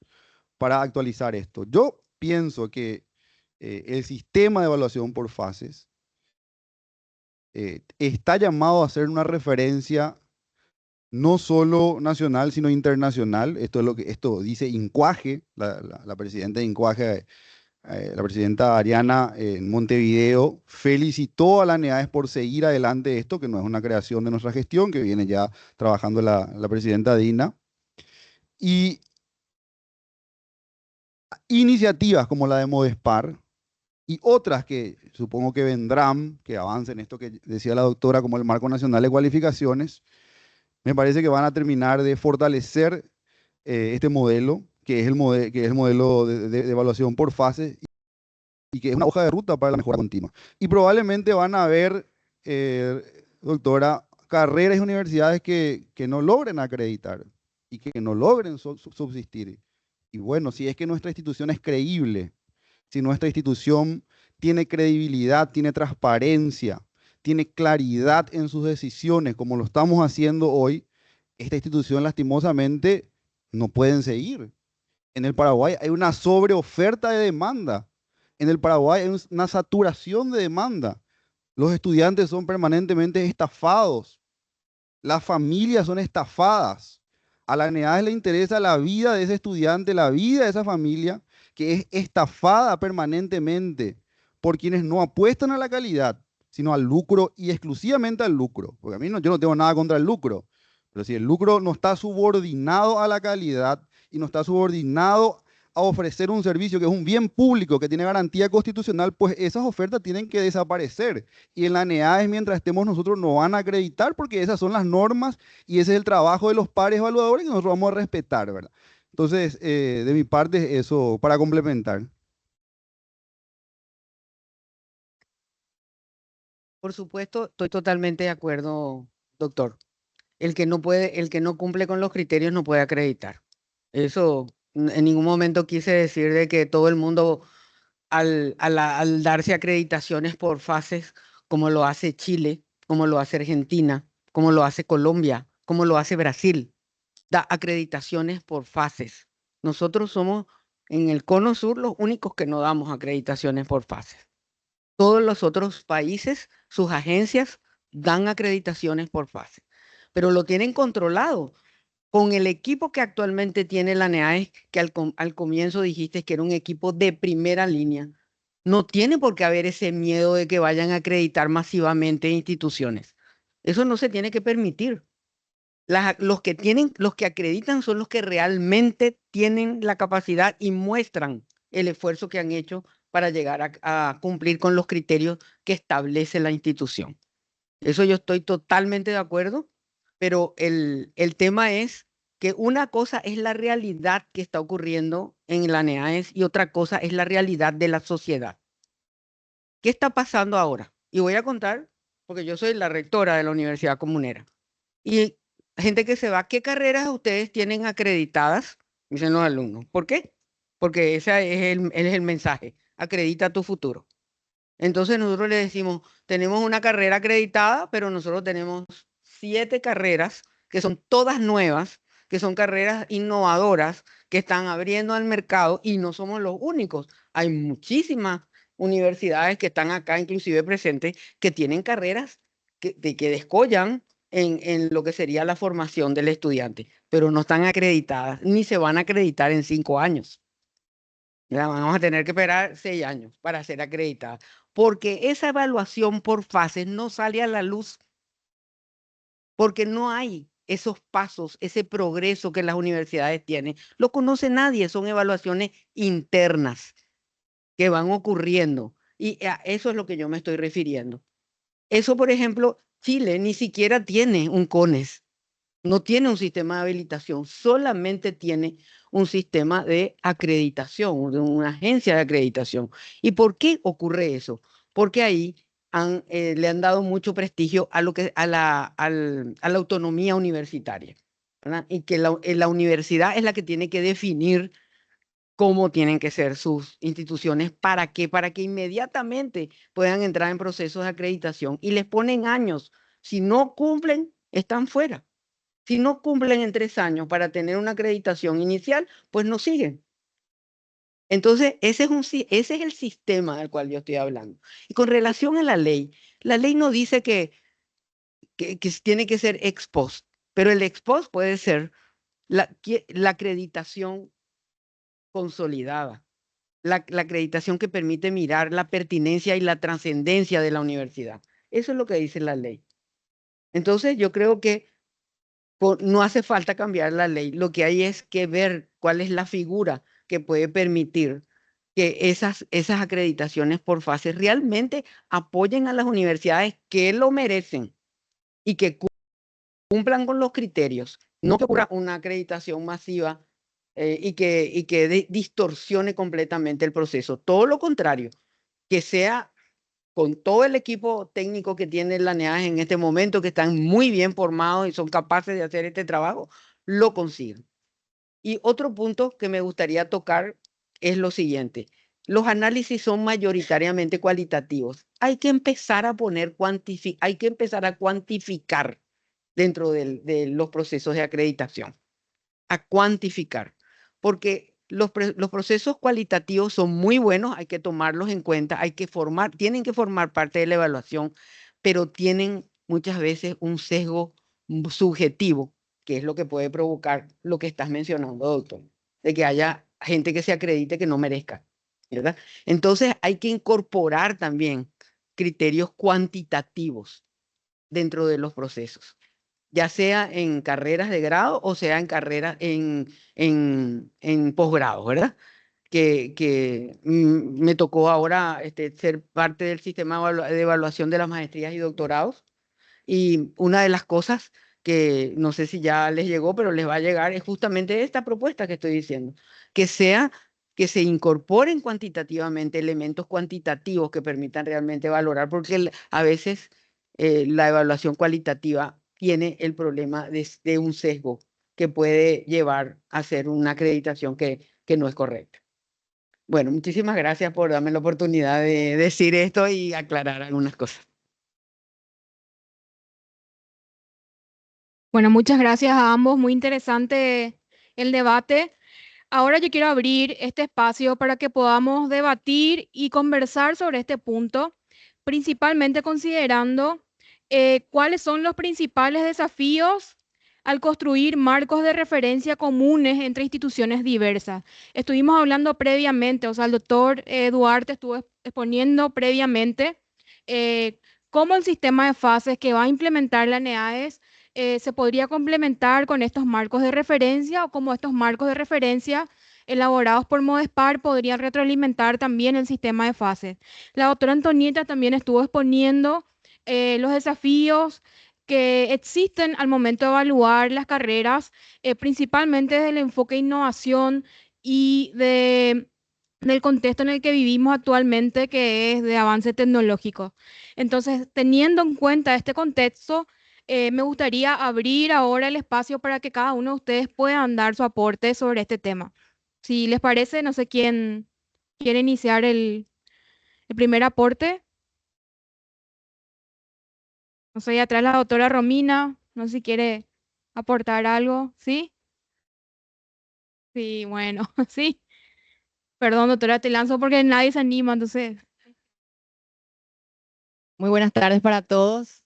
para actualizar esto. Yo pienso que el sistema de evaluación por fases está llamado a ser una referencia no solo nacional, sino internacional. Esto es lo que dice INCUAGE, la presidenta de INCUAGE, la presidenta Ariana en Montevideo, felicitó a la ANEADES por seguir adelante esto, que no es una creación de nuestra gestión, que viene ya trabajando la presidenta Dina. Y iniciativas como la de Modespar y otras que supongo que vendrán, que avancen esto que decía la doctora, como el Marco Nacional de Cualificaciones, me parece que van a terminar de fortalecer este modelo, que es el modelo de evaluación por fases y que es una hoja de ruta para la mejora continua. Y probablemente van a haber, doctora, carreras y universidades que no logren acreditar y que no logren subsistir. Y bueno, si es que nuestra institución es creíble, si nuestra institución tiene credibilidad, tiene transparencia, tiene claridad en sus decisiones, como lo estamos haciendo hoy, esta institución lastimosamente no pueden seguir. En el Paraguay hay una sobreoferta de demanda. En el Paraguay hay una saturación de demanda. Los estudiantes son permanentemente estafados. Las familias son estafadas. A la ANEADES le interesa la vida de ese estudiante, la vida de esa familia, que es estafada permanentemente por quienes no apuestan a la calidad, sino al lucro y exclusivamente al lucro. Porque a mí yo no tengo nada contra el lucro, pero si el lucro no está subordinado a la calidad y no está subordinado a ofrecer un servicio que es un bien público, que tiene garantía constitucional, pues esas ofertas tienen que desaparecer. Y en la ANEADES, mientras estemos nosotros, no van a acreditar porque esas son las normas y ese es el trabajo de los pares evaluadores que nosotros vamos a respetar, ¿verdad? Entonces, de mi parte, eso para complementar. Por supuesto, estoy totalmente de acuerdo, doctor. El que no cumple con los criterios no puede acreditar. Eso en ningún momento quise decir de que todo el mundo al darse acreditaciones por fases, como lo hace Chile, como lo hace Argentina, como lo hace Colombia, como lo hace Brasil, da acreditaciones por fases. Nosotros somos en el Cono Sur los únicos que no damos acreditaciones por fases. Todos los otros países, sus agencias dan acreditaciones por fases, pero lo tienen controlado con el equipo que actualmente tiene la ANEADES, que al comienzo dijiste que era un equipo de primera línea. No tiene por qué haber ese miedo de que vayan a acreditar masivamente instituciones. Eso no se tiene que permitir. Los que acreditan son los que realmente tienen la capacidad y muestran el esfuerzo que han hecho para llegar a cumplir con los criterios que establece la institución. Eso yo estoy totalmente de acuerdo, pero el tema es que una cosa es la realidad que está ocurriendo en la ANEADES y otra cosa es la realidad de la sociedad. ¿Qué está pasando ahora? Y voy a contar, porque yo soy la rectora de la Universidad Comunera. Y gente que se va, ¿qué carreras ustedes tienen acreditadas? Dicen los alumnos. ¿Por qué? Porque ese es el mensaje. Acredita tu futuro. Entonces nosotros le decimos, tenemos una carrera acreditada, pero nosotros tenemos 7 carreras que son todas nuevas, que son carreras innovadoras, que están abriendo al mercado y no somos los únicos. Hay muchísimas universidades que están acá, inclusive presentes, que tienen carreras que descollan en lo que sería la formación del estudiante, pero no están acreditadas, ni se van a acreditar en 5 años. Ya vamos a tener que esperar 6 años para ser acreditada, porque esa evaluación por fases no sale a la luz, porque no hay esos pasos, ese progreso que las universidades tienen. Lo conoce nadie, son evaluaciones internas que van ocurriendo. Y a eso es lo que yo me estoy refiriendo. Eso, por ejemplo, Chile ni siquiera tiene un CONES, no tiene un sistema de habilitación, solamente tiene un sistema de acreditación, de una agencia de acreditación. ¿Y por qué ocurre eso? Porque ahí le han dado mucho prestigio a la autonomía universitaria, ¿verdad? Y que la universidad es la que tiene que definir cómo tienen que ser sus instituciones. ¿Para qué? Para que inmediatamente puedan entrar en procesos de acreditación y les ponen años. Si no cumplen, están fuera. Si no cumplen en 3 años para tener una acreditación inicial, pues no siguen. Entonces, ese es el sistema del cual yo estoy hablando. Y con relación a la ley no dice que tiene que ser ex post, pero el ex post puede ser la acreditación consolidada, la acreditación que permite mirar la pertinencia y la trascendencia de la universidad. Eso es lo que dice la ley. Entonces, yo creo que no hace falta cambiar la ley. Lo que hay es que ver cuál es la figura que puede permitir que esas acreditaciones por fases realmente apoyen a las universidades que lo merecen y que cumplan con los criterios. No que ocurra una acreditación masiva y que distorsione completamente el proceso. Todo lo contrario, que sea con todo el equipo técnico que tiene la NEAS en este momento, que están muy bien formados y son capaces de hacer este trabajo, lo consiguen. Y otro punto que me gustaría tocar es lo siguiente. Los análisis son mayoritariamente cualitativos. Hay que empezar a hay que empezar a cuantificar dentro de los procesos de acreditación, a cuantificar, porque los procesos cualitativos son muy buenos, hay que tomarlos en cuenta, tienen que formar parte de la evaluación, pero tienen muchas veces un sesgo subjetivo, que es lo que puede provocar lo que estás mencionando, doctor, de que haya gente que se acredite que no merezca, ¿verdad? Entonces hay que incorporar también criterios cuantitativos dentro de los procesos, ya sea en carreras de grado o sea en carreras en posgrado, ¿verdad? Que me tocó ahora ser parte del sistema de evaluación de las maestrías y doctorados. Y una de las cosas que no sé si ya les llegó, pero les va a llegar, es justamente esta propuesta que estoy diciendo, que se incorporen cuantitativamente elementos cuantitativos que permitan realmente valorar, porque a veces la evaluación cualitativa tiene el problema de un sesgo que puede llevar a hacer una acreditación que no es correcta. Bueno, muchísimas gracias por darme la oportunidad de decir esto y aclarar algunas cosas. Bueno, muchas gracias a ambos, muy interesante el debate. Ahora yo quiero abrir este espacio para que podamos debatir y conversar sobre este punto, principalmente considerando cuáles son los principales desafíos al construir marcos de referencia comunes entre instituciones diversas. Estuvimos hablando previamente, o sea, el doctor Duarte estuvo exponiendo previamente cómo el sistema de fases que va a implementar la NEAES se podría complementar con estos marcos de referencia o como estos marcos de referencia elaborados por Modespar podrían retroalimentar también el sistema de fases. La doctora Antonieta también estuvo exponiendo los desafíos que existen al momento de evaluar las carreras, principalmente desde el enfoque de innovación y del contexto en el que vivimos actualmente, que es de avance tecnológico. Entonces, teniendo en cuenta este contexto, me gustaría abrir ahora el espacio para que cada uno de ustedes puedan dar su aporte sobre este tema. Si les parece, no sé quién quiere iniciar el primer aporte. No sé, atrás la doctora Romina, no sé si quiere aportar algo, ¿sí? Sí, bueno, sí. Perdón, doctora, te lanzo porque nadie se anima, entonces. Muy buenas tardes para todos.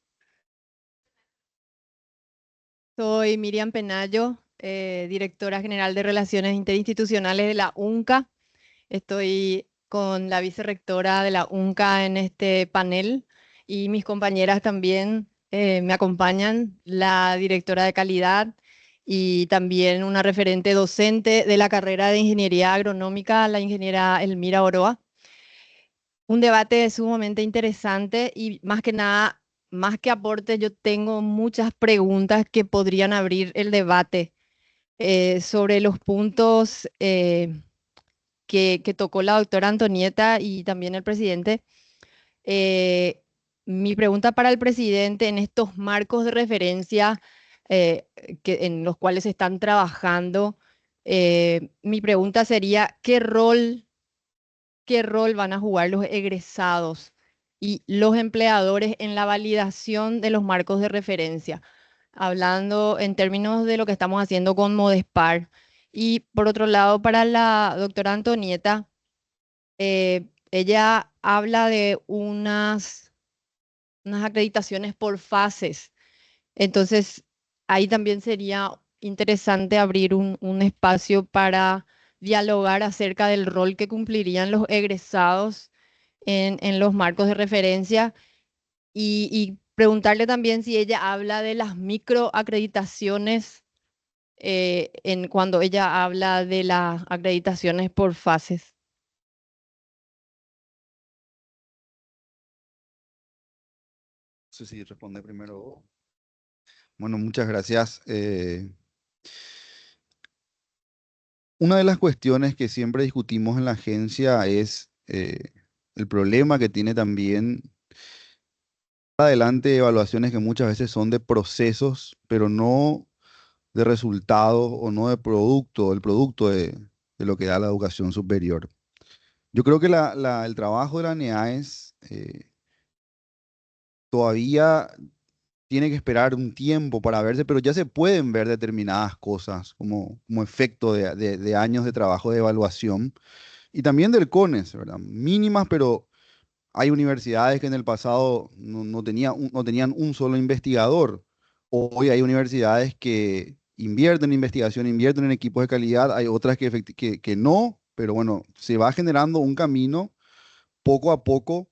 Soy Miriam Penayo, directora general de Relaciones Interinstitucionales de la UNCA. Estoy con la vicerrectora de la UNCA en este panel y mis compañeras también me acompañan, la directora de calidad y también una referente docente de la carrera de Ingeniería Agronómica, la ingeniera Elmira Oroa. Un debate sumamente interesante y más que nada más que aportes, yo tengo muchas preguntas que podrían abrir el debate sobre los puntos que tocó la doctora Antonieta y también el presidente. Eh, Mi pregunta para el presidente en estos marcos de referencia eh, en los cuales están trabajando, mi pregunta sería, qué rol van a jugar los egresados y los empleadores en la validación de los marcos de referencia? Hablando en términos de lo que estamos haciendo con Modespar. Y por otro lado, para la doctora Antonieta, ella habla de unas acreditaciones por fases. Entonces, ahí también sería interesante abrir un espacio para dialogar acerca del rol que cumplirían los egresados en los marcos de referencia y preguntarle también si ella habla de las microacreditaciones cuando ella habla de las acreditaciones por fases. No sé si responde primero. Bueno, muchas gracias. Una de las cuestiones que siempre discutimos en la agencia es el problema que tiene también adelante evaluaciones que muchas veces son de procesos, pero no de resultados o no de producto, el producto de lo que da la educación superior. Yo creo que el trabajo de la NEAES todavía tiene que esperar un tiempo para verse, pero ya se pueden ver determinadas cosas como efecto de años de trabajo de evaluación y también del CONES, ¿verdad? Mínimas, pero hay universidades que en el pasado no tenían un solo investigador. Hoy hay universidades que invierten en investigación, invierten en equipos de calidad, hay otras que no, pero bueno, se va generando un camino poco a poco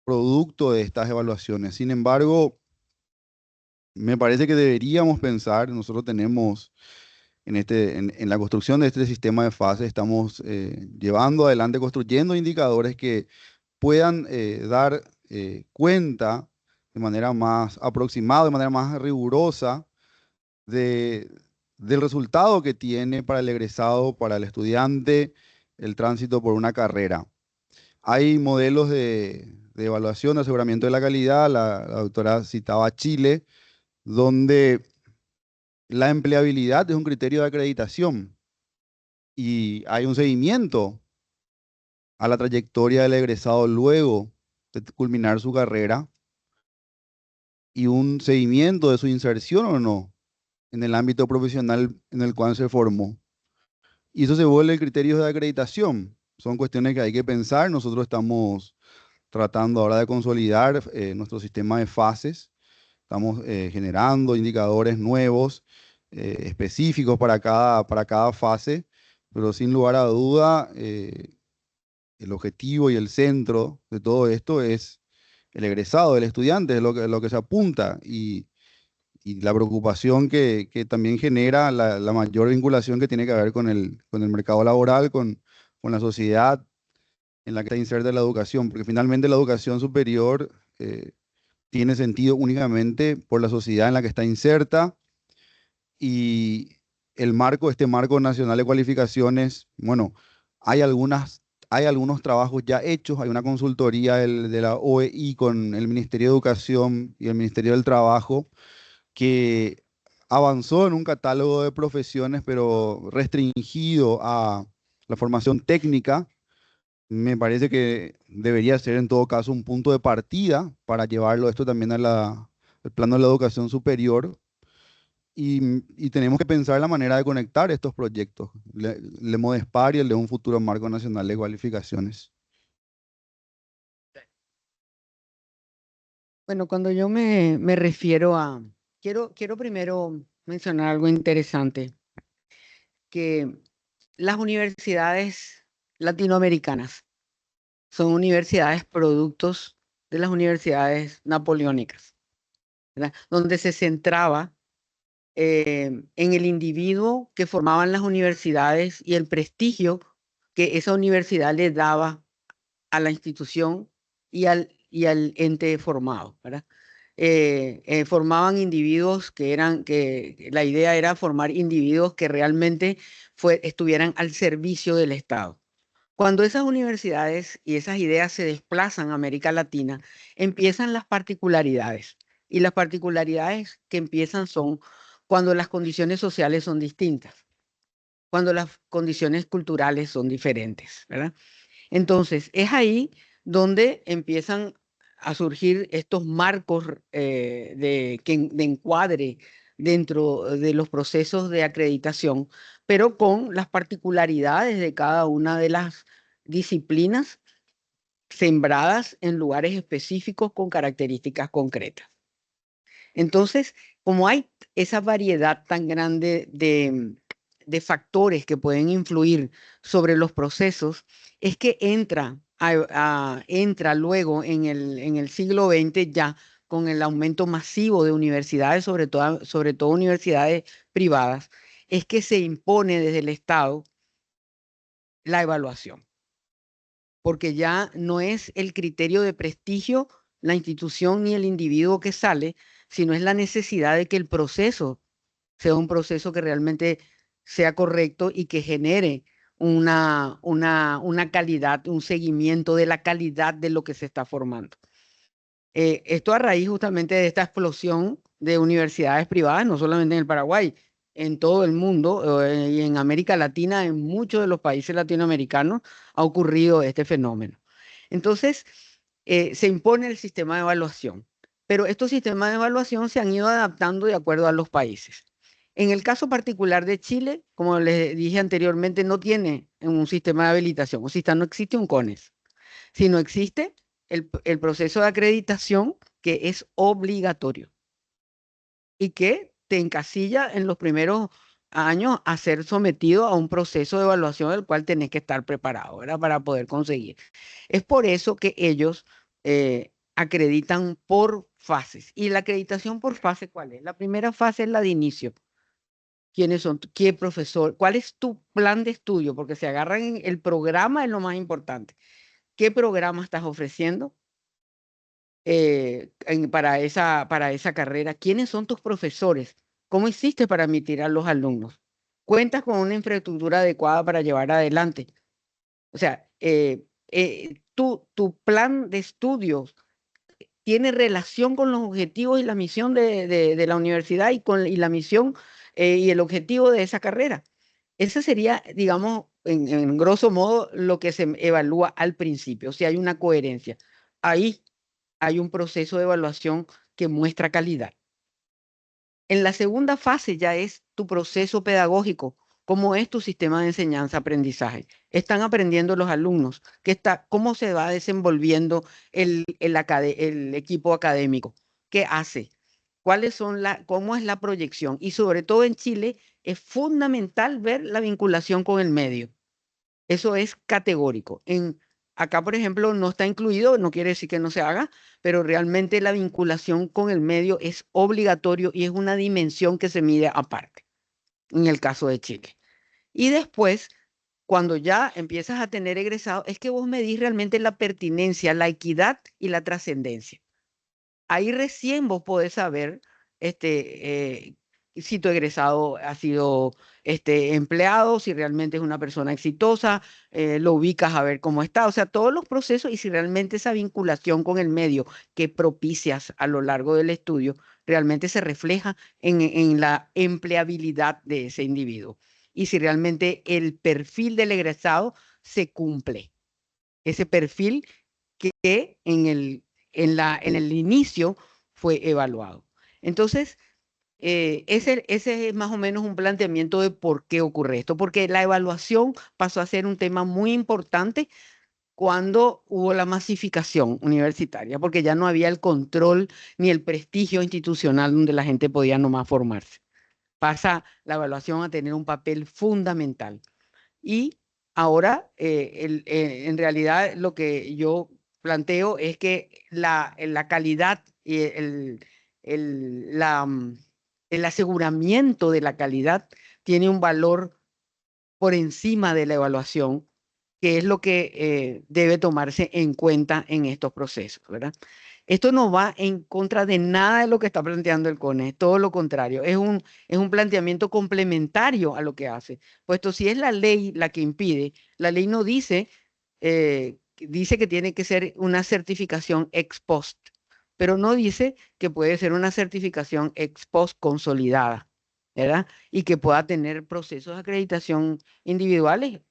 producto de estas evaluaciones. Sin embargo, me parece que deberíamos pensar, nosotros tenemos en la construcción de este sistema de fases, estamos llevando adelante, construyendo indicadores que puedan dar cuenta de manera más aproximada, de manera más rigurosa de, del resultado que tiene para el egresado, para el estudiante, el tránsito por una carrera. Hay modelos de evaluación, de aseguramiento de la calidad, la doctora citaba Chile, donde la empleabilidad es un criterio de acreditación y hay un seguimiento a la trayectoria del egresado luego de culminar su carrera y un seguimiento de su inserción o no en el ámbito profesional en el cual se formó. Y eso se vuelve criterios de acreditación. Son cuestiones que hay que pensar. Nosotros estamos tratando ahora de consolidar nuestro sistema de fases. Estamos generando indicadores nuevos, específicos para cada fase, pero sin lugar a duda, el objetivo y el centro de todo esto es el egresado, el estudiante, es lo que se apunta y la preocupación que también genera la mayor vinculación que tiene que ver con el mercado laboral, con la sociedad en la que está inserta la educación, porque finalmente la educación superior tiene sentido únicamente por la sociedad en la que está inserta y este marco nacional de cualificaciones, bueno, hay hay algunos trabajos ya hechos, hay una consultoría de la OEI con el Ministerio de Educación y el Ministerio del Trabajo que avanzó en un catálogo de profesiones, pero restringido a la formación técnica. Me parece que debería ser en todo caso un punto de partida para llevarlo esto también al plano de la educación superior. Y tenemos que pensar la manera de conectar estos proyectos, el Modespar y el de un futuro marco nacional de cualificaciones. Bueno, cuando yo me refiero a... Quiero primero mencionar algo interesante, que las universidades latinoamericanas son universidades productos de las universidades napoleónicas, ¿verdad? Donde se centraba en el individuo que formaban las universidades y el prestigio que esa universidad le daba a la institución y al ente formado, ¿verdad? formaban individuos que la idea era formar individuos que realmente estuvieran al servicio del Estado. Cuando esas universidades y esas ideas se desplazan a América Latina, empiezan las particularidades. Y las particularidades que empiezan son cuando las condiciones sociales son distintas, cuando las condiciones culturales son diferentes, ¿verdad? Entonces, es ahí donde empiezan a surgir estos marcos de encuadre dentro de los procesos de acreditación, pero con las particularidades de cada una de las disciplinas sembradas en lugares específicos con características concretas. Entonces, como hay esa variedad tan grande de factores que pueden influir sobre los procesos, es que entra luego en el siglo XX ya con el aumento masivo de universidades, sobre todo universidades privadas, es que se impone desde el Estado la evaluación, porque ya no es el criterio de prestigio la institución ni el individuo que sale, sino es la necesidad de que el proceso sea un proceso que realmente sea correcto y que genere una calidad, un seguimiento de la calidad de lo que se está formando. Esto a raíz justamente de esta explosión de universidades privadas, no solamente en el Paraguay, en todo el mundo y en América Latina, en muchos de los países latinoamericanos ha ocurrido este fenómeno. Entonces, se impone el sistema de evaluación, pero estos sistemas de evaluación se han ido adaptando de acuerdo a los países. En el caso particular de Chile, como les dije anteriormente, no tiene un sistema de habilitación, o sea, no existe un CONES, sino existe el proceso de acreditación que es obligatorio y que te encasilla en los primeros años a ser sometido a un proceso de evaluación del cual tenés que estar preparado, ¿verdad? Para poder conseguir. Es por eso que ellos acreditan por fases. ¿Y la acreditación por fase cuál es? La primera fase es la de inicio. ¿Quiénes son? ¿Qué profesor? ¿Cuál es tu plan de estudio? Porque se agarran en el programa, es lo más importante. ¿Qué programa estás ofreciendo para esa carrera? ¿Quiénes son tus profesores? ¿Cómo hiciste para admitir a los alumnos? ¿Cuentas con una infraestructura adecuada para llevar adelante? O sea, tu plan de estudios tiene relación con los objetivos y la misión de la universidad y la misión y el objetivo de esa carrera. Ese sería, digamos, en grosso modo, lo que se evalúa al principio, si hay una coherencia. Ahí hay un proceso de evaluación que muestra calidad. En la segunda fase ya es tu proceso pedagógico. ¿Cómo es tu sistema de enseñanza-aprendizaje? ¿Están aprendiendo los alumnos? ¿Cómo se va desenvolviendo el equipo académico? ¿Qué hace? ¿Cómo es la proyección? Y sobre todo en Chile es fundamental ver la vinculación con el medio. Eso es categórico. Acá, por ejemplo, no está incluido, no quiere decir que no se haga, pero realmente la vinculación con el medio es obligatorio y es una dimensión que se mide aparte, en el caso de Chile. Y después, cuando ya empiezas a tener egresados, es que vos medís realmente la pertinencia, la equidad y la trascendencia. Ahí recién vos podés saber si tu egresado ha sido empleado, si realmente es una persona exitosa, lo ubicas a ver cómo está, o sea, todos los procesos y si realmente esa vinculación con el medio que propicias a lo largo del estudio realmente se refleja en la empleabilidad de ese individuo y si realmente el perfil del egresado se cumple. Ese perfil que en el inicio fue evaluado. Entonces, ese es más o menos un planteamiento de por qué ocurre esto, porque la evaluación pasó a ser un tema muy importante cuando hubo la masificación universitaria, porque ya no había el control ni el prestigio institucional donde la gente podía nomás formarse. Pasa la evaluación a tener un papel fundamental. Y ahora, en realidad, lo que yo planteo es que la calidad y el aseguramiento de la calidad tiene un valor por encima de la evaluación, que es lo que debe tomarse en cuenta en estos procesos, ¿verdad? Esto no va en contra de nada de lo que está planteando el CONE, todo lo contrario, es un planteamiento complementario a lo que hace, puesto si es la ley la que impide, la ley no dice, dice que tiene que ser una certificación ex post, pero no dice que puede ser una certificación ex post consolidada, ¿verdad? Y que pueda tener procesos de acreditación individuales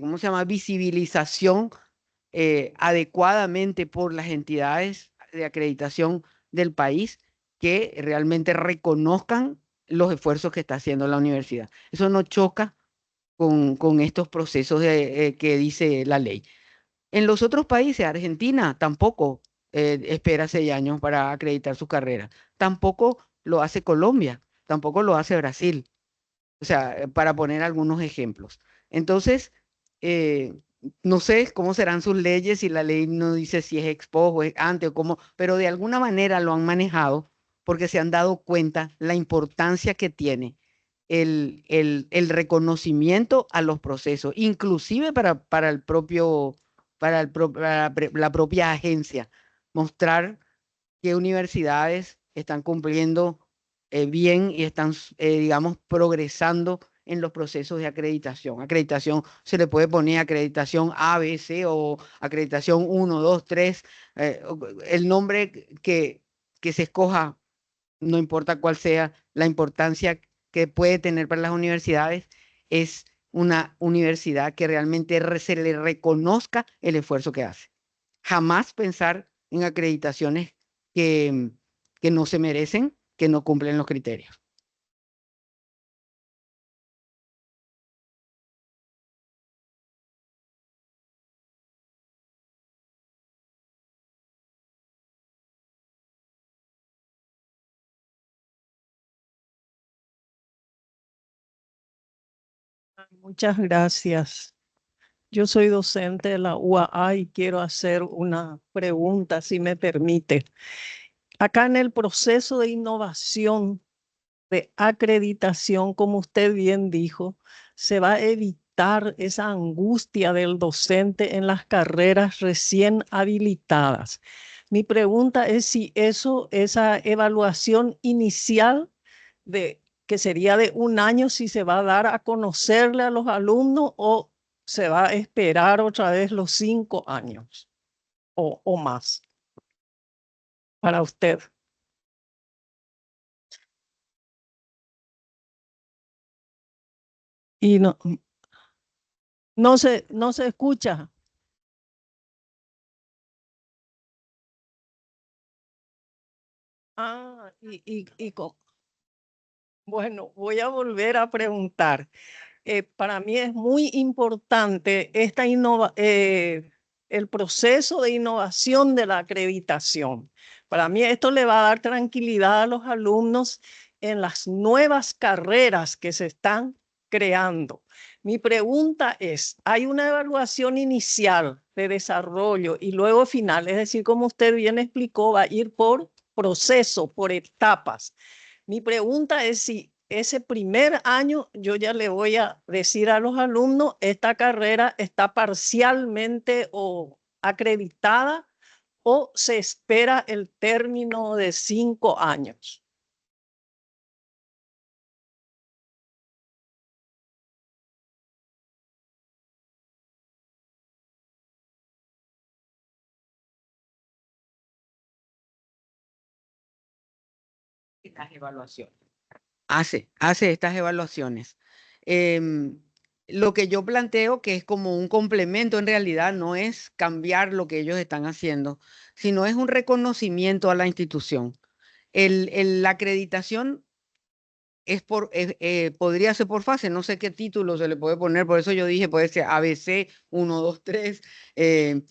¿cómo se llama? Visibilización adecuadamente por las entidades de acreditación del país que realmente reconozcan los esfuerzos que está haciendo la universidad. Eso no choca con estos procesos que dice la ley. En los otros países, Argentina tampoco espera 6 años para acreditar su carrera. Tampoco lo hace Colombia, tampoco lo hace Brasil. O sea, para poner algunos ejemplos. Entonces, eh, no sé cómo serán sus leyes, si la ley no dice si es ex post o es antes o cómo, pero de alguna manera lo han manejado porque se han dado cuenta la importancia que tiene el reconocimiento a los procesos, inclusive para el propio, la propia agencia, mostrar qué universidades están cumpliendo bien y están, digamos, progresando en los procesos de acreditación. Acreditación se le puede poner acreditación A, B, C o acreditación 1, 2, 3. El nombre que se escoja, no importa cuál sea, la importancia que puede tener para las universidades es una universidad que realmente se le reconozca el esfuerzo que hace. Jamás pensar en acreditaciones que, que no se merecen, que no cumplen los criterios. Muchas gracias. Yo soy docente de la UAA y quiero hacer una pregunta, si me permite. Acá en el proceso de innovación, de acreditación, como usted bien dijo, se va a evitar esa angustia del docente en las carreras recién habilitadas. Mi pregunta es si esa evaluación inicial que sería de 1 año, si se va a dar a conocerle a los alumnos o se va a esperar otra vez los 5 años o más para usted. Y no se escucha. Bueno, voy a volver a preguntar. Para mí es muy importante el proceso de innovación de la acreditación. Para mí esto le va a dar tranquilidad a los alumnos en las nuevas carreras que se están creando. Mi pregunta es, ¿hay una evaluación inicial de desarrollo y luego final? Es decir, como usted bien explicó, va a ir por proceso, por etapas. Mi pregunta es si ese primer año yo ya le voy a decir a los alumnos, esta carrera está parcialmente o acreditada o se espera el término de 5 años. Estas evaluaciones. Hace estas evaluaciones. Lo que yo planteo que es como un complemento, en realidad no es cambiar lo que ellos están haciendo, sino es un reconocimiento a la institución. La acreditación podría ser por fase, no sé qué título se le puede poner, por eso yo dije, puede ser ABC 1, 2, 3,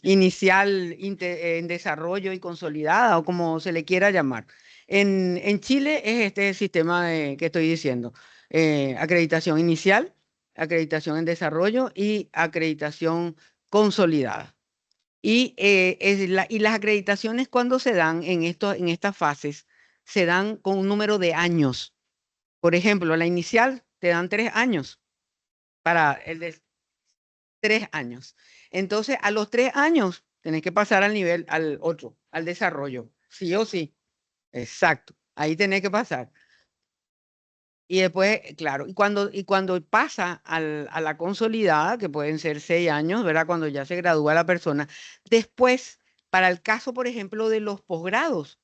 inicial, en desarrollo y consolidada, o como se le quiera llamar. En Chile es este sistema que estoy diciendo, acreditación inicial, acreditación en desarrollo y acreditación consolidada. Y las acreditaciones cuando se dan en estas fases, se dan con un número de años. Por ejemplo, la inicial te dan 3 años para el de 3 años. Entonces, a los 3 años tenés que pasar al nivel, al otro, al desarrollo, sí o sí. Exacto, ahí tenés que pasar. Y después, claro, y cuando pasa a la consolidada, que pueden ser 6 años, ¿verdad? Cuando ya se gradúa la persona, después, para el caso, por ejemplo, de los posgrados,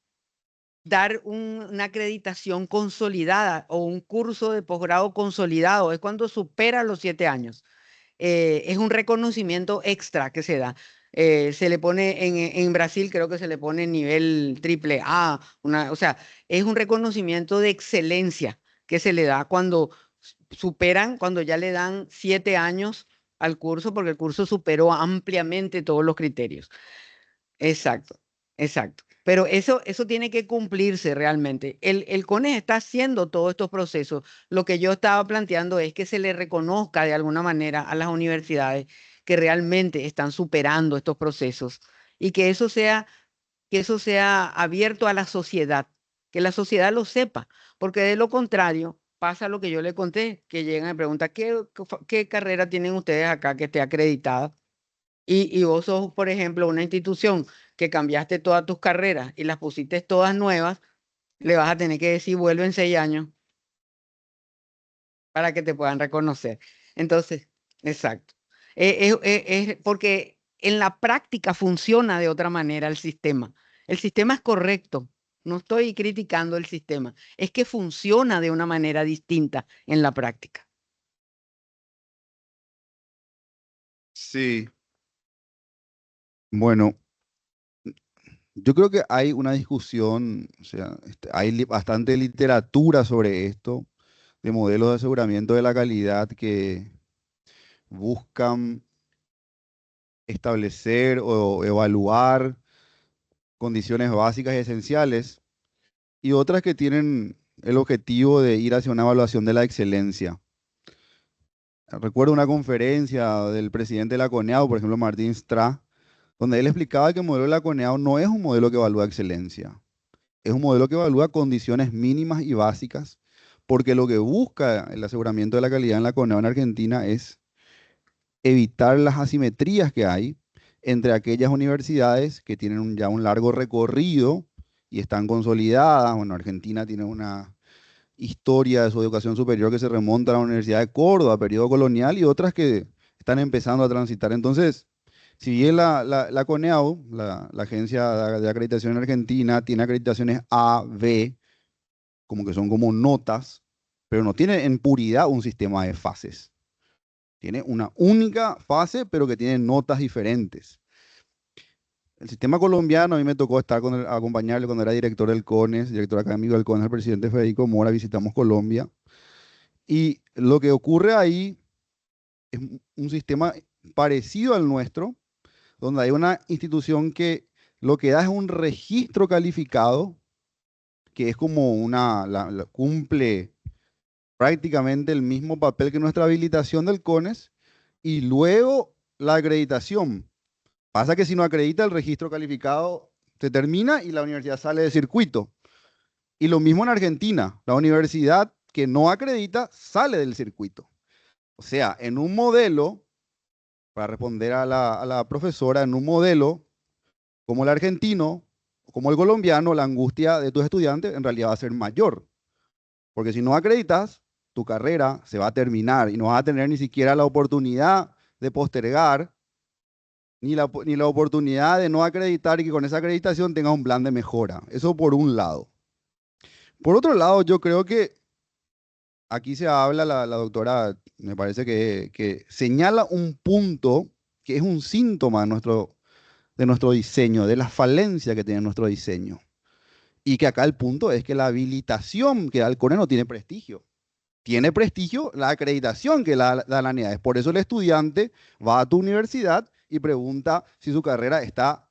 dar una acreditación consolidada o un curso de posgrado consolidado, es cuando supera los 7 años. Es un reconocimiento extra que se da. Se le pone en Brasil, creo que se le pone nivel triple A, o sea, es un reconocimiento de excelencia que se le da cuando superan, cuando ya le dan 7 años al curso, porque el curso superó ampliamente todos los criterios. Exacto, exacto. Pero eso tiene que cumplirse realmente. El CONES está haciendo todos estos procesos. Lo que yo estaba planteando es que se le reconozca de alguna manera a las universidades que realmente están superando estos procesos y que eso sea abierto a la sociedad, que la sociedad lo sepa, porque de lo contrario pasa lo que yo le conté, que llegan y preguntan, ¿qué carrera tienen ustedes acá que esté acreditada? Y vos sos, por ejemplo, una institución que cambiaste todas tus carreras y las pusiste todas nuevas, le vas a tener que decir, vuelve en 6 años para que te puedan reconocer. Entonces, exacto. Es porque en la práctica funciona de otra manera el sistema. El sistema es correcto. No estoy criticando el sistema. Es que funciona de una manera distinta en la práctica. Sí, bueno, yo creo que hay una discusión, o sea, hay bastante literatura sobre esto, de modelos de aseguramiento de la calidad que buscan establecer o evaluar condiciones básicas y esenciales, y otras que tienen el objetivo de ir hacia una evaluación de la excelencia. Recuerdo una conferencia del presidente de la CONEAU, por ejemplo, Martín Stra, donde él explicaba que el modelo de la CONEAU no es un modelo que evalúa excelencia, es un modelo que evalúa condiciones mínimas y básicas, porque lo que busca el aseguramiento de la calidad en la CONEAU en Argentina es evitar las asimetrías que hay entre aquellas universidades que tienen ya un largo recorrido y están consolidadas. Bueno, Argentina tiene una historia de su educación superior que se remonta a la Universidad de Córdoba, periodo colonial, y otras que están empezando a transitar. Entonces, si bien la CONEAU, la Agencia de Acreditación en Argentina, tiene acreditaciones A, B, como que son como notas, pero no tiene en puridad un sistema de fases. Tiene una única fase, pero que tiene notas diferentes. El sistema colombiano, a mí me tocó estar acompañarle cuando era director del CONES, director académico del CONES, el presidente Federico Mora, visitamos Colombia. Y lo que ocurre ahí es un sistema parecido al nuestro, donde hay una institución que lo que da es un registro calificado, que es como cumple prácticamente el mismo papel que nuestra habilitación del CONES, y luego la acreditación. Pasa que si no acredita el registro calificado, se termina y la universidad sale de circuito. Y lo mismo en Argentina, la universidad que no acredita sale del circuito. O sea, en un modelo, para responder a la profesora, en un modelo como el argentino, como el colombiano, la angustia de tus estudiantes en realidad va a ser mayor. Porque si no acreditas, tu carrera se va a terminar y no vas a tener ni siquiera la oportunidad de postergar, ni la oportunidad de no acreditar y que con esa acreditación tengas un plan de mejora. Eso por un lado. Por otro lado, yo creo que aquí se habla, la doctora, me parece que señala un punto que es un síntoma de nuestro diseño, de la falencia que tiene nuestro diseño. Y que acá el punto es que la habilitación que da el CONES no tiene prestigio. Tiene prestigio la acreditación que da la NEADES. Por eso el estudiante va a tu universidad y pregunta si su carrera está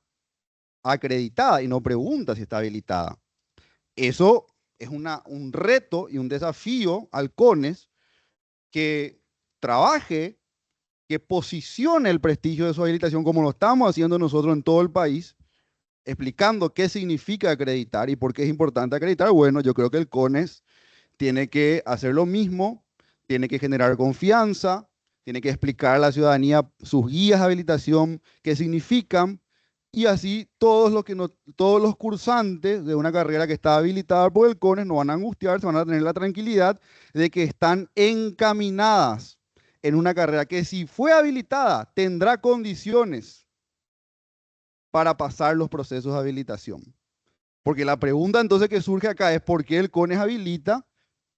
acreditada y no pregunta si está habilitada. Eso es un reto y un desafío al CONES que trabaje, que posicione el prestigio de su habilitación como lo estamos haciendo nosotros en todo el país, explicando qué significa acreditar y por qué es importante acreditar. Bueno, yo creo que el CONES tiene que hacer lo mismo, tiene que generar confianza, tiene que explicar a la ciudadanía sus guías de habilitación, qué significan, Y así todos los cursantes de una carrera que está habilitada por el CONES no van a angustiarse, van a tener la tranquilidad de que están encaminadas en una carrera que, si fue habilitada, tendrá condiciones para pasar los procesos de habilitación. Porque la pregunta entonces que surge acá es: ¿por qué el CONES habilita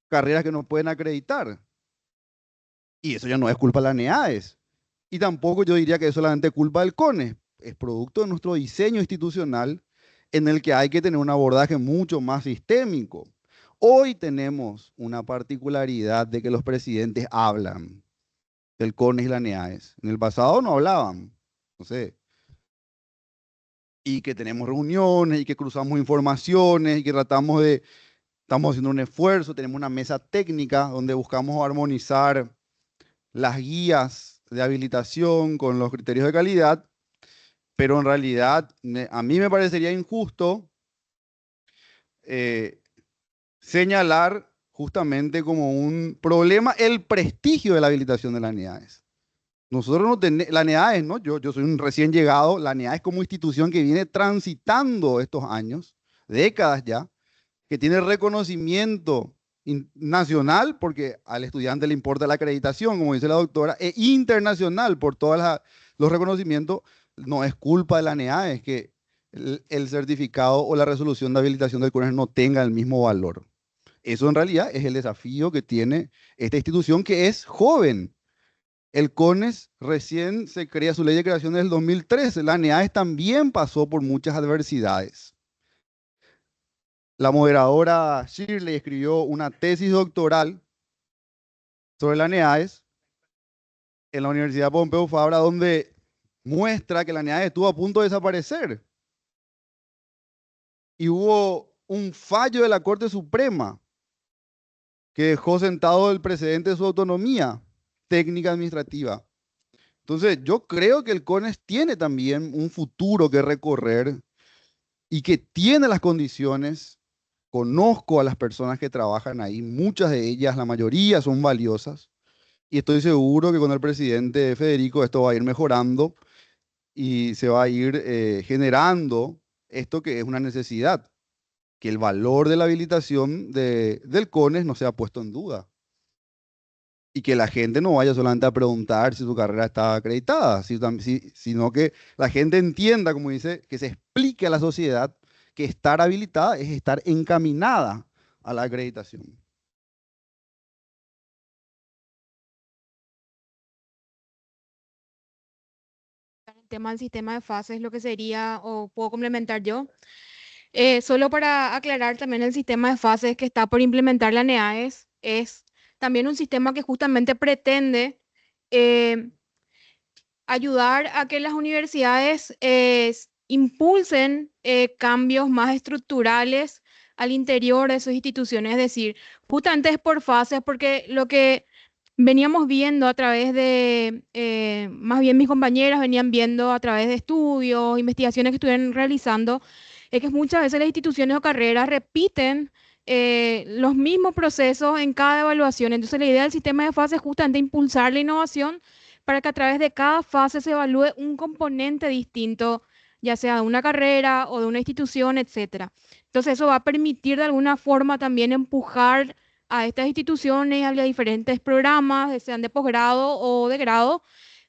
carreras que no pueden acreditar? Y eso ya no es culpa de la NEAES. Y tampoco yo diría que es solamente culpa del CONES. Es producto de nuestro diseño institucional, en el que hay que tener un abordaje mucho más sistémico. Hoy tenemos una particularidad de que los presidentes hablan del CONES y la NEAES. En el pasado no hablaban. No sé. Y que tenemos reuniones y que cruzamos informaciones y que estamos haciendo un esfuerzo, tenemos una mesa técnica donde buscamos armonizar las guías de habilitación con los criterios de calidad, pero en realidad a mí me parecería injusto señalar justamente como un problema el prestigio de la habilitación de la NEAES. Nosotros no tenemos, la NEAES, ¿no? Yo soy un recién llegado, la NEAES como institución que viene transitando estos años, décadas ya, que tiene reconocimiento nacional, porque al estudiante le importa la acreditación, como dice la doctora, e internacional por todos los reconocimientos. No es culpa de la NEAES que el certificado o la resolución de habilitación del CONES no tenga el mismo valor. Eso en realidad es el desafío que tiene esta institución, que es joven. El CONES recién se crea su ley de creación en el 2013. La NEAES también pasó por muchas adversidades. La moderadora Shirley escribió una tesis doctoral sobre la NEAES en la Universidad Pompeu Fabra, donde muestra que la NEAES estuvo a punto de desaparecer. Y hubo un fallo de la Corte Suprema que dejó sentado el precedente de su autonomía técnica administrativa. Entonces, yo creo que el CONES tiene también un futuro que recorrer y que tiene las condiciones. Conozco a las personas que trabajan ahí, muchas de ellas, la mayoría son valiosas, y estoy seguro que con el presidente Federico esto va a ir mejorando y se va a ir generando esto que es una necesidad, que el valor de la habilitación del CONES no sea puesto en duda y que la gente no vaya solamente a preguntar si su carrera está acreditada, sino que la gente entienda, como dice, que se explique a la sociedad que estar habilitada es estar encaminada a la acreditación. El tema del sistema de fases, lo que sería, o puedo complementar yo, solo para aclarar también, el sistema de fases que está por implementar la NEAES es también un sistema que justamente pretende eh, ayudar a que las universidades impulsen cambios más estructurales al interior de sus instituciones. Es decir, justamente es por fases, porque lo que veníamos viendo a través de, más bien mis compañeras venían viendo a través de estudios, investigaciones que estuvieron realizando, es que muchas veces las instituciones o carreras repiten los mismos procesos en cada evaluación. Entonces, la idea del sistema de fases es justamente impulsar la innovación para que a través de cada fase se evalúe un componente distinto, ya sea de una carrera o de una institución, etcétera. Entonces, eso va a permitir de alguna forma también empujar a estas instituciones, a los diferentes programas, sean de posgrado o de grado,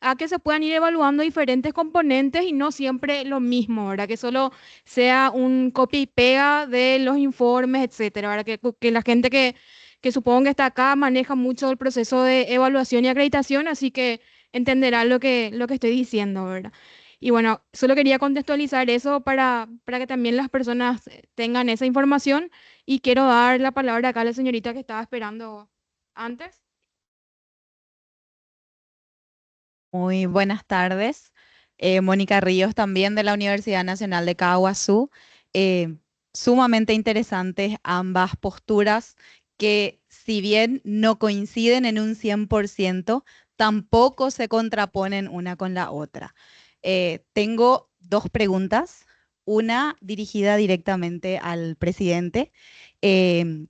a que se puedan ir evaluando diferentes componentes y no siempre lo mismo, ¿verdad? Que solo sea un copia y pega de los informes, etcétera, ¿verdad? Que la gente que supongo que está acá maneja mucho el proceso de evaluación y acreditación, así que entenderá lo que estoy diciendo, ¿verdad? Y bueno, solo quería contextualizar eso para que también las personas tengan esa información, y quiero dar la palabra acá a la señorita que estaba esperando antes. Muy buenas tardes. Mónica Ríos, también de la Universidad Nacional de Caguazú. Eh, Sumamente interesantes ambas posturas que, si bien no coinciden en un 100%, tampoco se contraponen una con la otra. Tengo dos preguntas, una dirigida directamente al presidente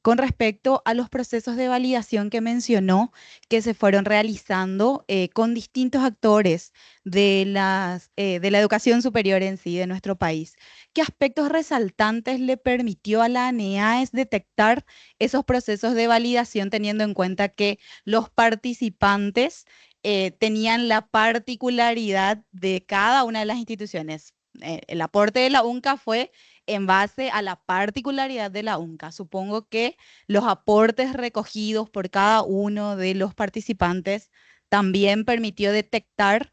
con respecto a los procesos de validación que mencionó, que se fueron realizando con distintos actores de la educación superior en sí de nuestro país. ¿Qué aspectos resaltantes le permitió a la ANEAES detectar esos procesos de validación, teniendo en cuenta que los participantes tenían la particularidad de cada una de las instituciones? El aporte de la UNCA fue en base a la particularidad de la UNCA. Supongo que los aportes recogidos por cada uno de los participantes también permitió detectar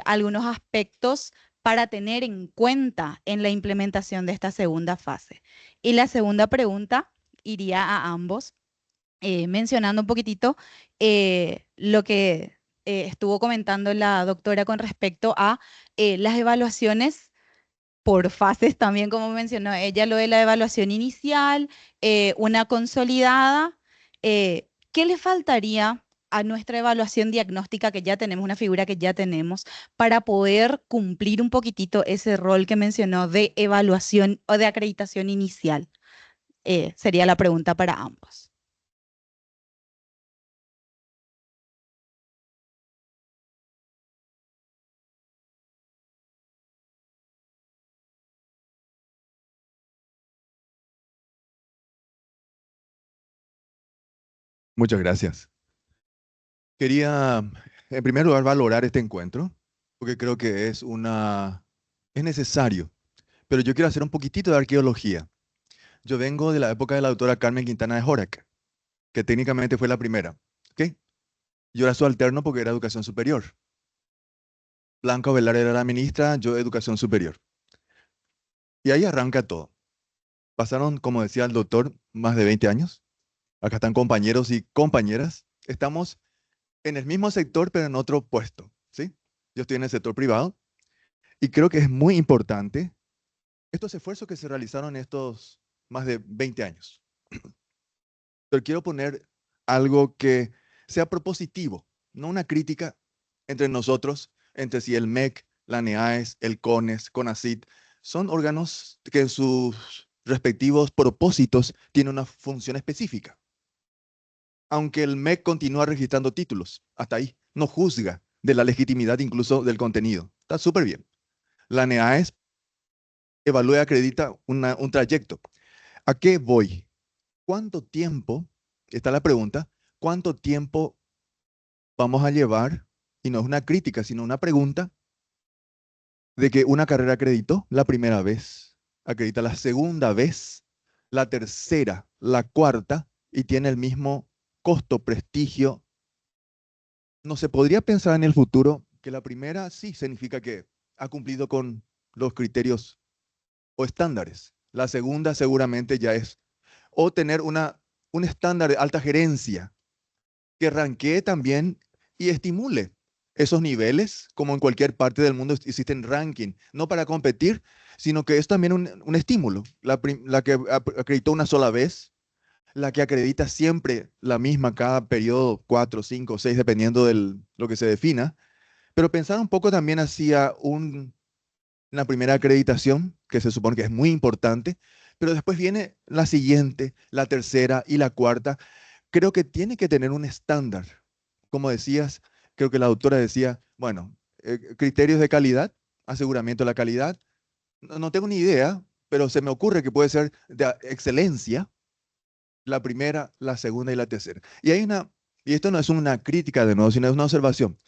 algunos aspectos para tener en cuenta en la implementación de esta segunda fase. Y la segunda pregunta iría a ambos, mencionando un poquitito lo que estuvo comentando la doctora con respecto a las evaluaciones por fases también, como mencionó ella, lo de la evaluación inicial, una consolidada. ¿Qué le faltaría a nuestra evaluación diagnóstica que ya tenemos, una figura que ya tenemos, para poder cumplir un poquitito ese rol que mencionó de evaluación o de acreditación inicial? Sería la pregunta para ambos. Muchas gracias. Quería, en primer lugar, valorar este encuentro, porque creo que es necesario. Pero yo quiero hacer un poquitito de arqueología. Yo vengo de la época de la doctora Carmen Quintana de Jorac, que técnicamente fue la primera. ¿Ok? Yo era su alterno porque era educación superior. Blanca Velar era la ministra, yo educación superior. Y ahí arranca todo. Pasaron, como decía el doctor, más de 20 años. Acá están compañeros y compañeras. Estamos en el mismo sector, pero en otro puesto, ¿sí? Yo estoy en el sector privado y creo que es muy importante estos esfuerzos que se realizaron estos más de 20 años. Pero quiero poner algo que sea propositivo, no una crítica entre nosotros, entre si el MEC, la NEAES, el CONES, CONACYT, son órganos que en sus respectivos propósitos tienen una función específica. Aunque el MEC continúa registrando títulos, hasta ahí, no juzga de la legitimidad incluso del contenido. Está súper bien. La NEAES evalúa y acredita un trayecto. ¿A qué voy? ¿Cuánto tiempo, está la pregunta, cuánto tiempo vamos a llevar, y no es una crítica, sino una pregunta, de que una carrera acreditó la primera vez, acredita la segunda vez, la tercera, la cuarta, y tiene el mismo costo, prestigio? No se podría pensar en el futuro que la primera sí significa que ha cumplido con los criterios o estándares. La segunda seguramente ya es. O tener un estándar de alta gerencia que ranquee también y estimule esos niveles, como en cualquier parte del mundo existen ranking, no para competir, sino que es también un estímulo. La que acreditó una sola vez, la que acredita siempre la misma cada periodo, 4, 5, 6, dependiendo de lo que se defina. Pero pensar un poco también hacia la primera acreditación, que se supone que es muy importante, pero después viene la siguiente, la tercera y la cuarta. Creo que tiene que tener un estándar. Como decías, creo que la doctora decía, bueno, criterios de calidad, aseguramiento de la calidad. No tengo ni idea, pero se me ocurre que puede ser de excelencia, la primera, la segunda y la tercera. Y esto no es una crítica de nuevo, sino es una observación.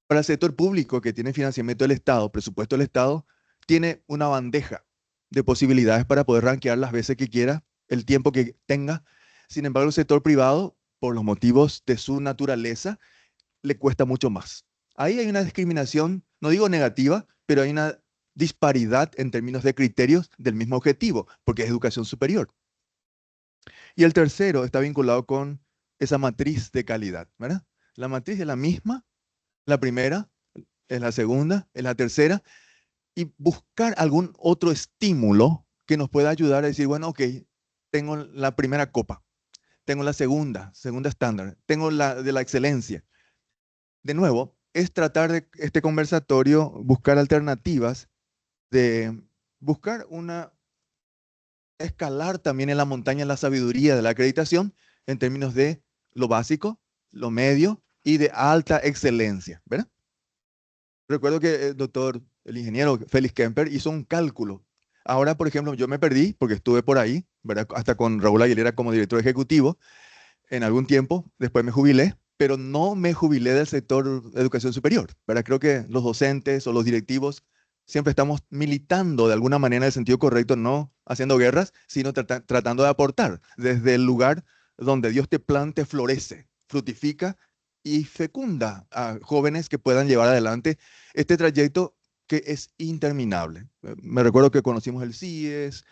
Para el sector público que tiene financiamiento del Estado, presupuesto del Estado, tiene una bandeja de posibilidades para poder rankear las veces que quiera, el tiempo que tenga. Sin embargo, el sector privado, por los motivos de su naturaleza, le cuesta mucho más. Ahí hay una discriminación, no digo negativa, pero hay una disparidad en términos de criterios del mismo objetivo, porque es educación superior. Y el tercero está vinculado con esa matriz de calidad, ¿verdad? La matriz es la misma, la primera, es la segunda, es la tercera, y buscar algún otro estímulo que nos pueda ayudar a decir, bueno, ok, tengo la primera copa, tengo la segunda estándar, tengo la de la excelencia. De nuevo, es tratar de este conversatorio, buscar alternativas, de buscar escalar también en la montaña la sabiduría de la acreditación en términos de lo básico, lo medio y de alta excelencia, ¿verdad? Recuerdo que el ingeniero Félix Kemper hizo un cálculo. Ahora, por ejemplo, yo me perdí porque estuve por ahí, ¿verdad? Hasta con Raúl Aguilera como director ejecutivo en algún tiempo, después me jubilé, pero no me jubilé del sector de educación superior, ¿verdad? Creo que los docentes o los directivos siempre estamos militando de alguna manera en el sentido correcto, no haciendo guerras, sino tratando de aportar desde el lugar donde Dios te plante, florece, fructifica y fecunda a jóvenes que puedan llevar adelante este trayecto que es interminable. Me recuerdo que conocimos el CIES,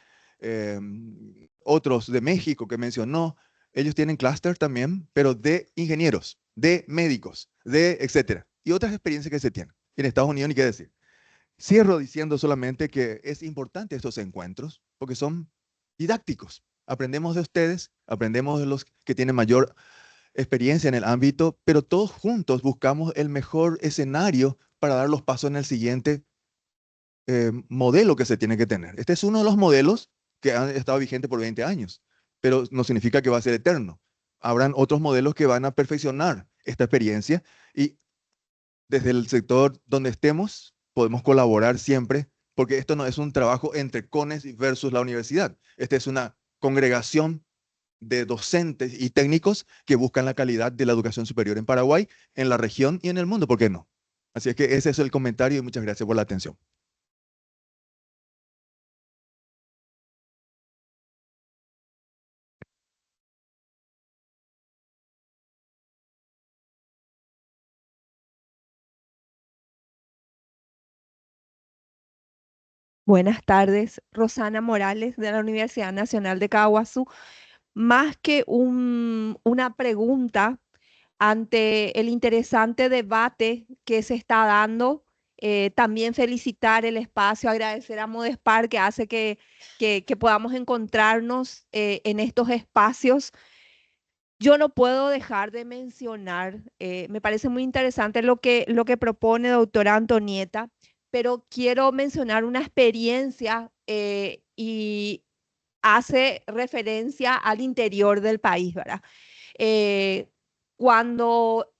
otros de México que mencionó. Ellos tienen clúster también, pero de ingenieros, de médicos, de etcétera. Y otras experiencias que se tienen. En Estados Unidos, ni qué decir. Cierro diciendo solamente que es importante estos encuentros porque son didácticos. Aprendemos de ustedes, aprendemos de los que tienen mayor experiencia en el ámbito, pero todos juntos buscamos el mejor escenario para dar los pasos en el siguiente modelo que se tiene que tener. Este es uno de los modelos que han estado vigentes por 20 años, pero no significa que va a ser eterno. Habrán otros modelos que van a perfeccionar esta experiencia y desde el sector donde estemos podemos colaborar siempre, porque esto no es un trabajo entre CONES versus la universidad. Esta es una congregación de docentes y técnicos que buscan la calidad de la educación superior en Paraguay, en la región y en el mundo, ¿por qué no? Así es que ese es el comentario y muchas gracias por la atención. Buenas tardes, Rosana Morales de la Universidad Nacional de Caguazú. Más que una pregunta ante el interesante debate que se está dando, también felicitar el espacio, agradecer a Modespar que hace que podamos encontrarnos en estos espacios. Yo no puedo dejar de mencionar, me parece muy interesante lo que propone doctora Antonieta, pero quiero mencionar una experiencia y hace referencia al interior del país, ¿verdad? Eh, Cuando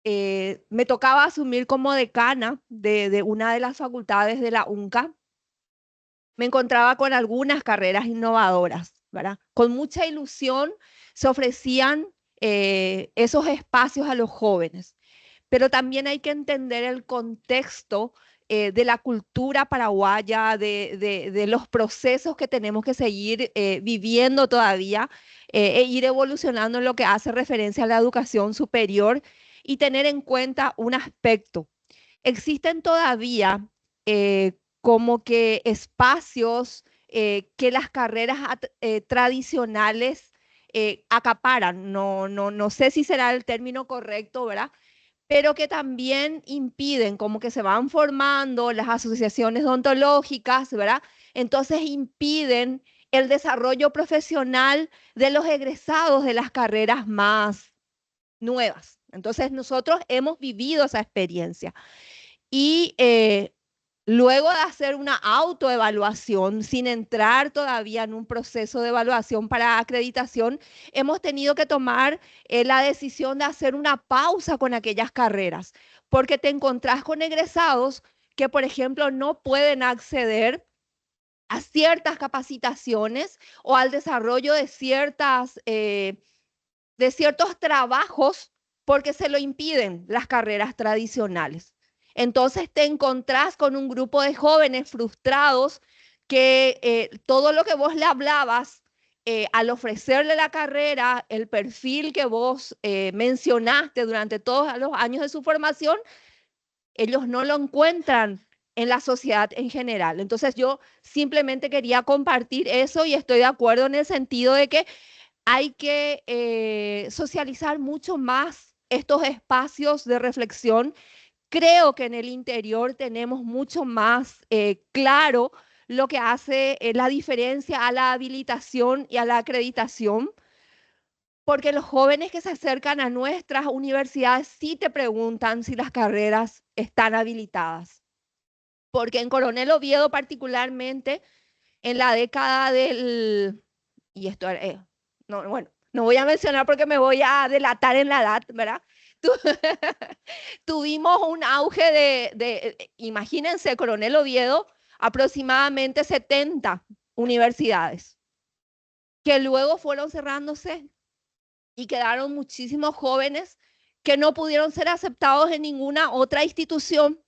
me tocaba asumir como decana de una de las facultades de la UNCA, me encontraba con algunas carreras innovadoras, ¿verdad? Con mucha ilusión se ofrecían esos espacios a los jóvenes, pero también hay que entender el contexto de la cultura paraguaya, de los procesos que tenemos que seguir viviendo todavía e ir evolucionando en lo que hace referencia a la educación superior y tener en cuenta un aspecto. Existen todavía como que espacios que las carreras tradicionales acaparan. No sé si será el término correcto, ¿verdad? Pero que también impiden, como que se van formando las asociaciones odontológicas, ¿verdad? Entonces impiden el desarrollo profesional de los egresados de las carreras más nuevas. Entonces nosotros hemos vivido esa experiencia. Y luego de hacer una autoevaluación, sin entrar todavía en un proceso de evaluación para acreditación, hemos tenido que tomar la decisión de hacer una pausa con aquellas carreras, porque te encontrás con egresados que, por ejemplo, no pueden acceder a ciertas capacitaciones o al desarrollo de ciertos trabajos porque se lo impiden las carreras tradicionales. Entonces te encontrás con un grupo de jóvenes frustrados que todo lo que vos le hablabas al ofrecerle la carrera, el perfil que vos mencionaste durante todos los años de su formación, ellos no lo encuentran en la sociedad en general. Entonces yo simplemente quería compartir eso y estoy de acuerdo en el sentido de que hay que socializar mucho más estos espacios de reflexión. Creo que en el interior tenemos mucho más claro lo que hace la diferencia a la habilitación y a la acreditación, porque los jóvenes que se acercan a nuestras universidades sí te preguntan si las carreras están habilitadas. Porque en Coronel Oviedo particularmente en la década del... Y esto, no, bueno, no voy a mencionar porque me voy a delatar en la edad, ¿verdad? Tuvimos un auge imagínense, Coronel Oviedo, aproximadamente 70 universidades, que luego fueron cerrándose y quedaron muchísimos jóvenes que no pudieron ser aceptados en ninguna otra institución.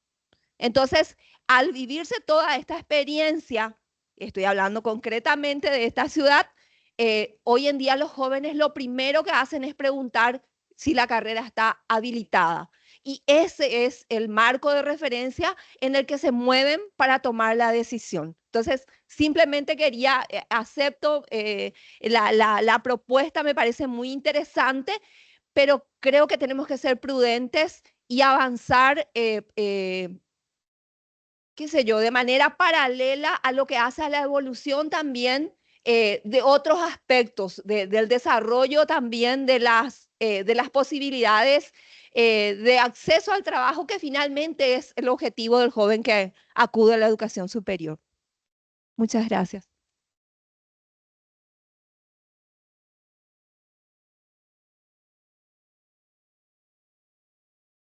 Entonces, al vivirse toda esta experiencia, estoy hablando concretamente de esta ciudad, hoy en día los jóvenes lo primero que hacen es preguntar si la carrera está habilitada. Y ese es el marco de referencia en el que se mueven para tomar la decisión. Entonces, simplemente acepto la propuesta, me parece muy interesante, pero creo que tenemos que ser prudentes y avanzar, qué sé yo, de manera paralela a lo que hace a la evolución también de otros aspectos, del desarrollo también de las posibilidades de acceso al trabajo, que finalmente es el objetivo del joven que acude a la educación superior. Muchas gracias.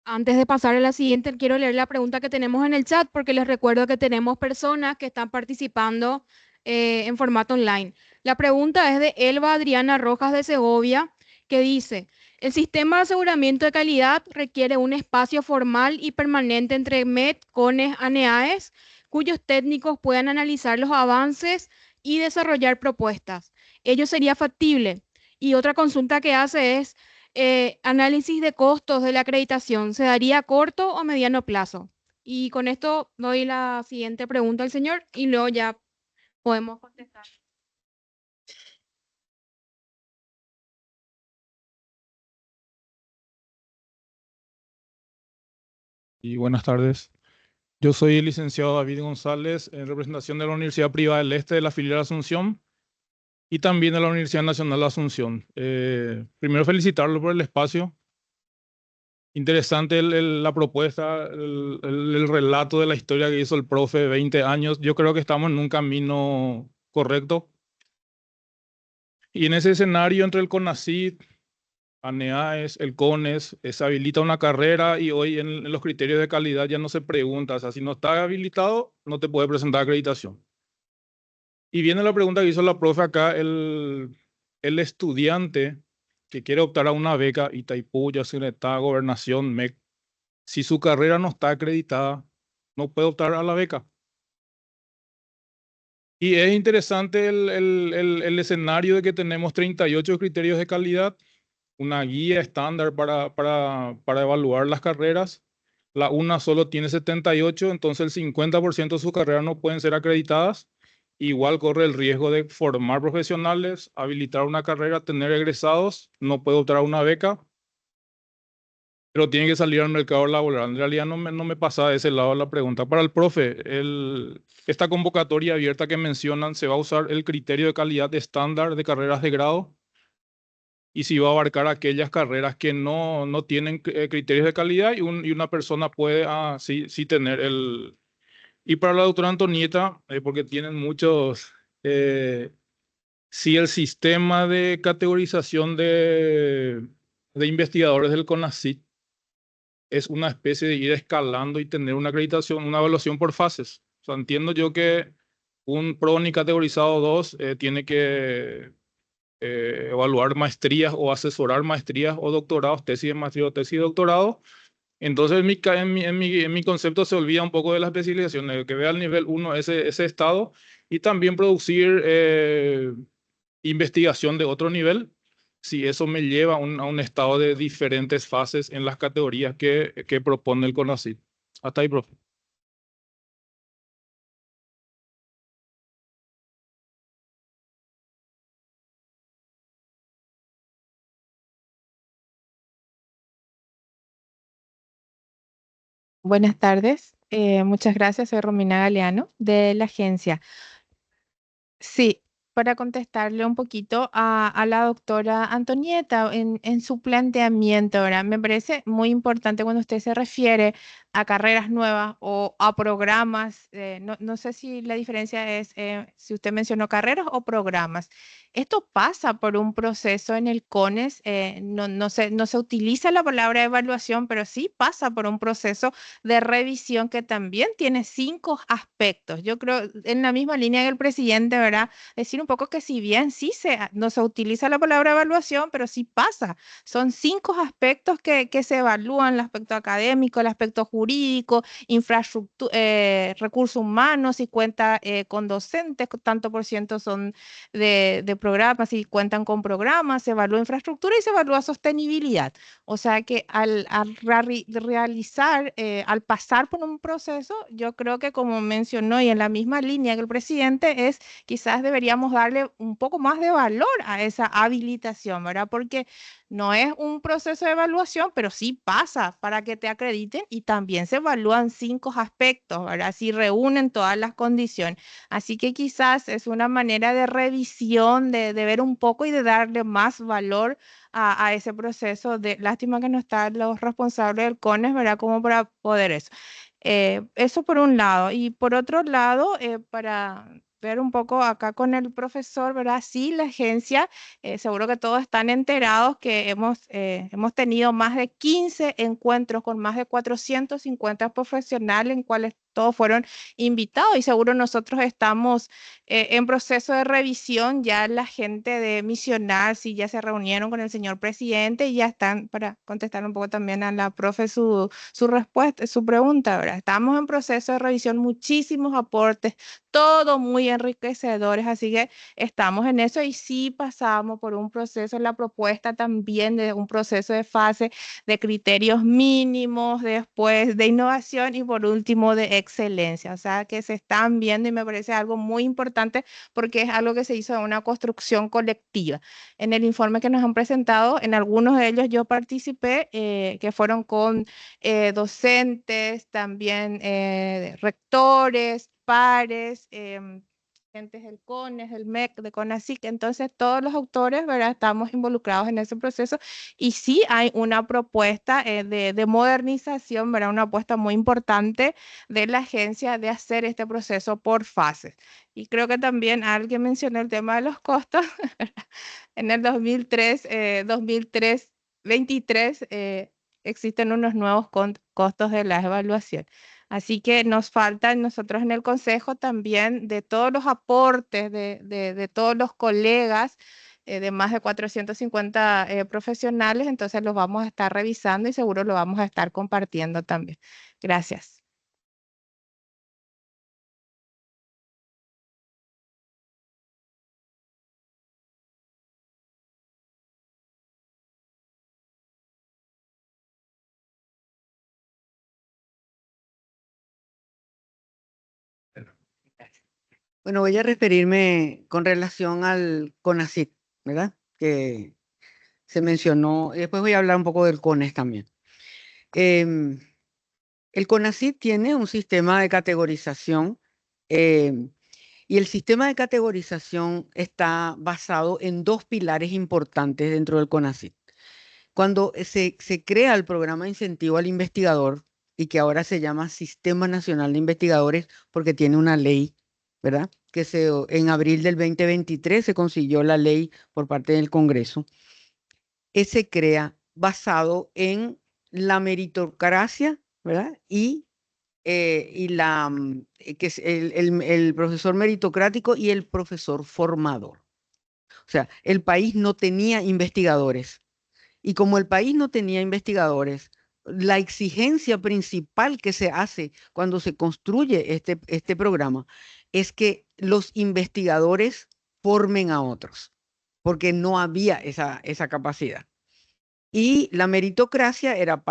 Antes de pasar a la siguiente, quiero leer la pregunta que tenemos en el chat porque les recuerdo que tenemos personas que están participando en formato online. La pregunta es de Elba Adriana Rojas de Segovia, que dice: el sistema de aseguramiento de calidad requiere un espacio formal y permanente entre MED, CONES, ANEAES, cuyos técnicos puedan analizar los avances y desarrollar propuestas. ¿Ello sería factible? Y otra consulta que hace es: análisis de costos de la acreditación, ¿se daría a corto o mediano plazo? Y con esto doy la siguiente pregunta al señor y luego ya podemos contestar. Y buenas tardes. Yo soy el licenciado David González, en representación de la Universidad Privada del Este de la filial Asunción y también de la Universidad Nacional de Asunción. Primero felicitarlo por el espacio. Interesante la propuesta, el relato de la historia que hizo el profe de 20 años. Yo creo que estamos en un camino correcto. Y en ese escenario entre el CONACYT, ANEAES, el CONES, se habilita una carrera y hoy en los criterios de calidad ya no se pregunta, o sea, si no está habilitado, no te puede presentar acreditación. Y viene la pregunta que hizo la profe acá, el estudiante que quiere optar a una beca, Itaipú, Yacyretá, Gobernación, MEC, si su carrera no está acreditada, no puede optar a la beca. Y es interesante el escenario de que tenemos 38 criterios de calidad, una guía estándar para evaluar las carreras. La UNA solo tiene 78, entonces el 50% de sus carreras no pueden ser acreditadas. Igual corre el riesgo de formar profesionales, habilitar una carrera, tener egresados, no puede optar a una beca, pero tiene que salir al mercado laboral. En realidad no me pasa de ese lado la pregunta. Para el profe, esta convocatoria abierta que mencionan, ¿se va a usar el criterio de calidad estándar de carreras de grado? Y si va a abarcar aquellas carreras que no tienen criterios de calidad y una persona puede sí tener el... Y para la doctora Antonieta, porque tienen muchos... si el sistema de categorización de investigadores del CONACYT es una especie de ir escalando y tener una acreditación, una evaluación por fases. O sea, entiendo yo que un PRONI categorizado 2 tiene que evaluar maestrías o asesorar maestrías o doctorados, tesis de maestría o tesis de doctorado. Entonces, en mi concepto se olvida un poco de la especialización, que vea al nivel 1 ese estado y también producir investigación de otro nivel, si eso me lleva a un estado de diferentes fases en las categorías que propone el CONACYT. Hasta ahí, profe. Buenas tardes, muchas gracias. Soy Romina Galeano de la agencia. Sí, para contestarle un poquito a la doctora Antonieta en su planteamiento, ¿verdad? Me parece muy importante cuando usted se refiere a carreras nuevas o a programas. No sé si la diferencia es si usted mencionó carreras o programas. Esto pasa por un proceso en el CONES. No se utiliza la palabra evaluación, pero sí pasa por un proceso de revisión que también tiene 5 aspectos. Yo creo, en la misma línea que el presidente, ¿verdad? Decir un poco que si bien sí no se utiliza la palabra evaluación, pero sí pasa. Son 5 aspectos que se evalúan: el aspecto académico, el aspecto jurídico, infraestructura, recursos humanos, si cuenta con docentes, tanto por ciento son de programas, si cuentan con programas, se evalúa infraestructura y se evalúa sostenibilidad. O sea que al pasar por un proceso, yo creo que, como mencionó y en la misma línea que el presidente, quizás deberíamos darle un poco más de valor a esa habilitación, ¿verdad? Porque no es un proceso de evaluación, pero sí pasa para que te acrediten y también se evalúan 5 aspectos, ¿verdad? Si reúnen todas las condiciones. Así que quizás es una manera de revisión, de ver un poco y de darle más valor a ese proceso. Lástima que no están los responsables del CONES, ¿verdad? Como para poder eso. Eso por un lado. Y por otro lado, para ver un poco acá con el profesor, ¿verdad? Sí, la agencia, seguro que todos están enterados que hemos tenido más de 15 encuentros con más de 450 profesionales, en cuales todos fueron invitados, y seguro nosotros estamos en proceso de revisión. Ya la gente de Misionar, sí, ya se reunieron con el señor presidente y ya están para contestar un poco también a la profe su respuesta, su pregunta, ¿verdad? Estamos en proceso de revisión, muchísimos aportes, todo muy enriquecedores, así que estamos en eso. Y sí pasamos por un proceso, la propuesta también de un proceso de fase de criterios mínimos, después de innovación y por último de excelencia. O sea que se están viendo y me parece algo muy importante porque es algo que se hizo de una construcción colectiva. En el informe que nos han presentado, en algunos de ellos yo participé, que fueron con docentes, también rectores, pares, agentes del CONES, del MEC, de CONACYT. Entonces todos los autores, ¿verdad?, estamos involucrados en ese proceso y sí hay una propuesta de modernización, ¿verdad?, una apuesta muy importante de la agencia de hacer este proceso por fases. Y creo que también alguien mencionó el tema de los costos. En el 2023 existen unos nuevos costos de la evaluación. Así que nos faltan nosotros en el Consejo también de todos los aportes de todos los colegas, de más de 450 profesionales. Entonces los vamos a estar revisando y seguro lo vamos a estar compartiendo también. Gracias. Bueno, voy a referirme con relación al CONACYT, ¿verdad? Que se mencionó, y después voy a hablar un poco del CONES también. El CONACYT tiene un sistema de categorización, y el sistema de categorización está basado en 2 pilares importantes dentro del CONACYT. Cuando se crea el programa de incentivo al investigador, y que ahora se llama Sistema Nacional de Investigadores porque tiene una ley, ¿verdad?, que en abril del 2023 se consiguió la ley por parte del Congreso. Se crea basado en la meritocracia, ¿verdad? Que es el profesor meritocrático y el profesor formador. O sea, el país no tenía investigadores. Y como el país no tenía investigadores, la exigencia principal que se hace cuando se construye este programa es que los investigadores formen a otros, porque no había esa capacidad. Y la meritocracia era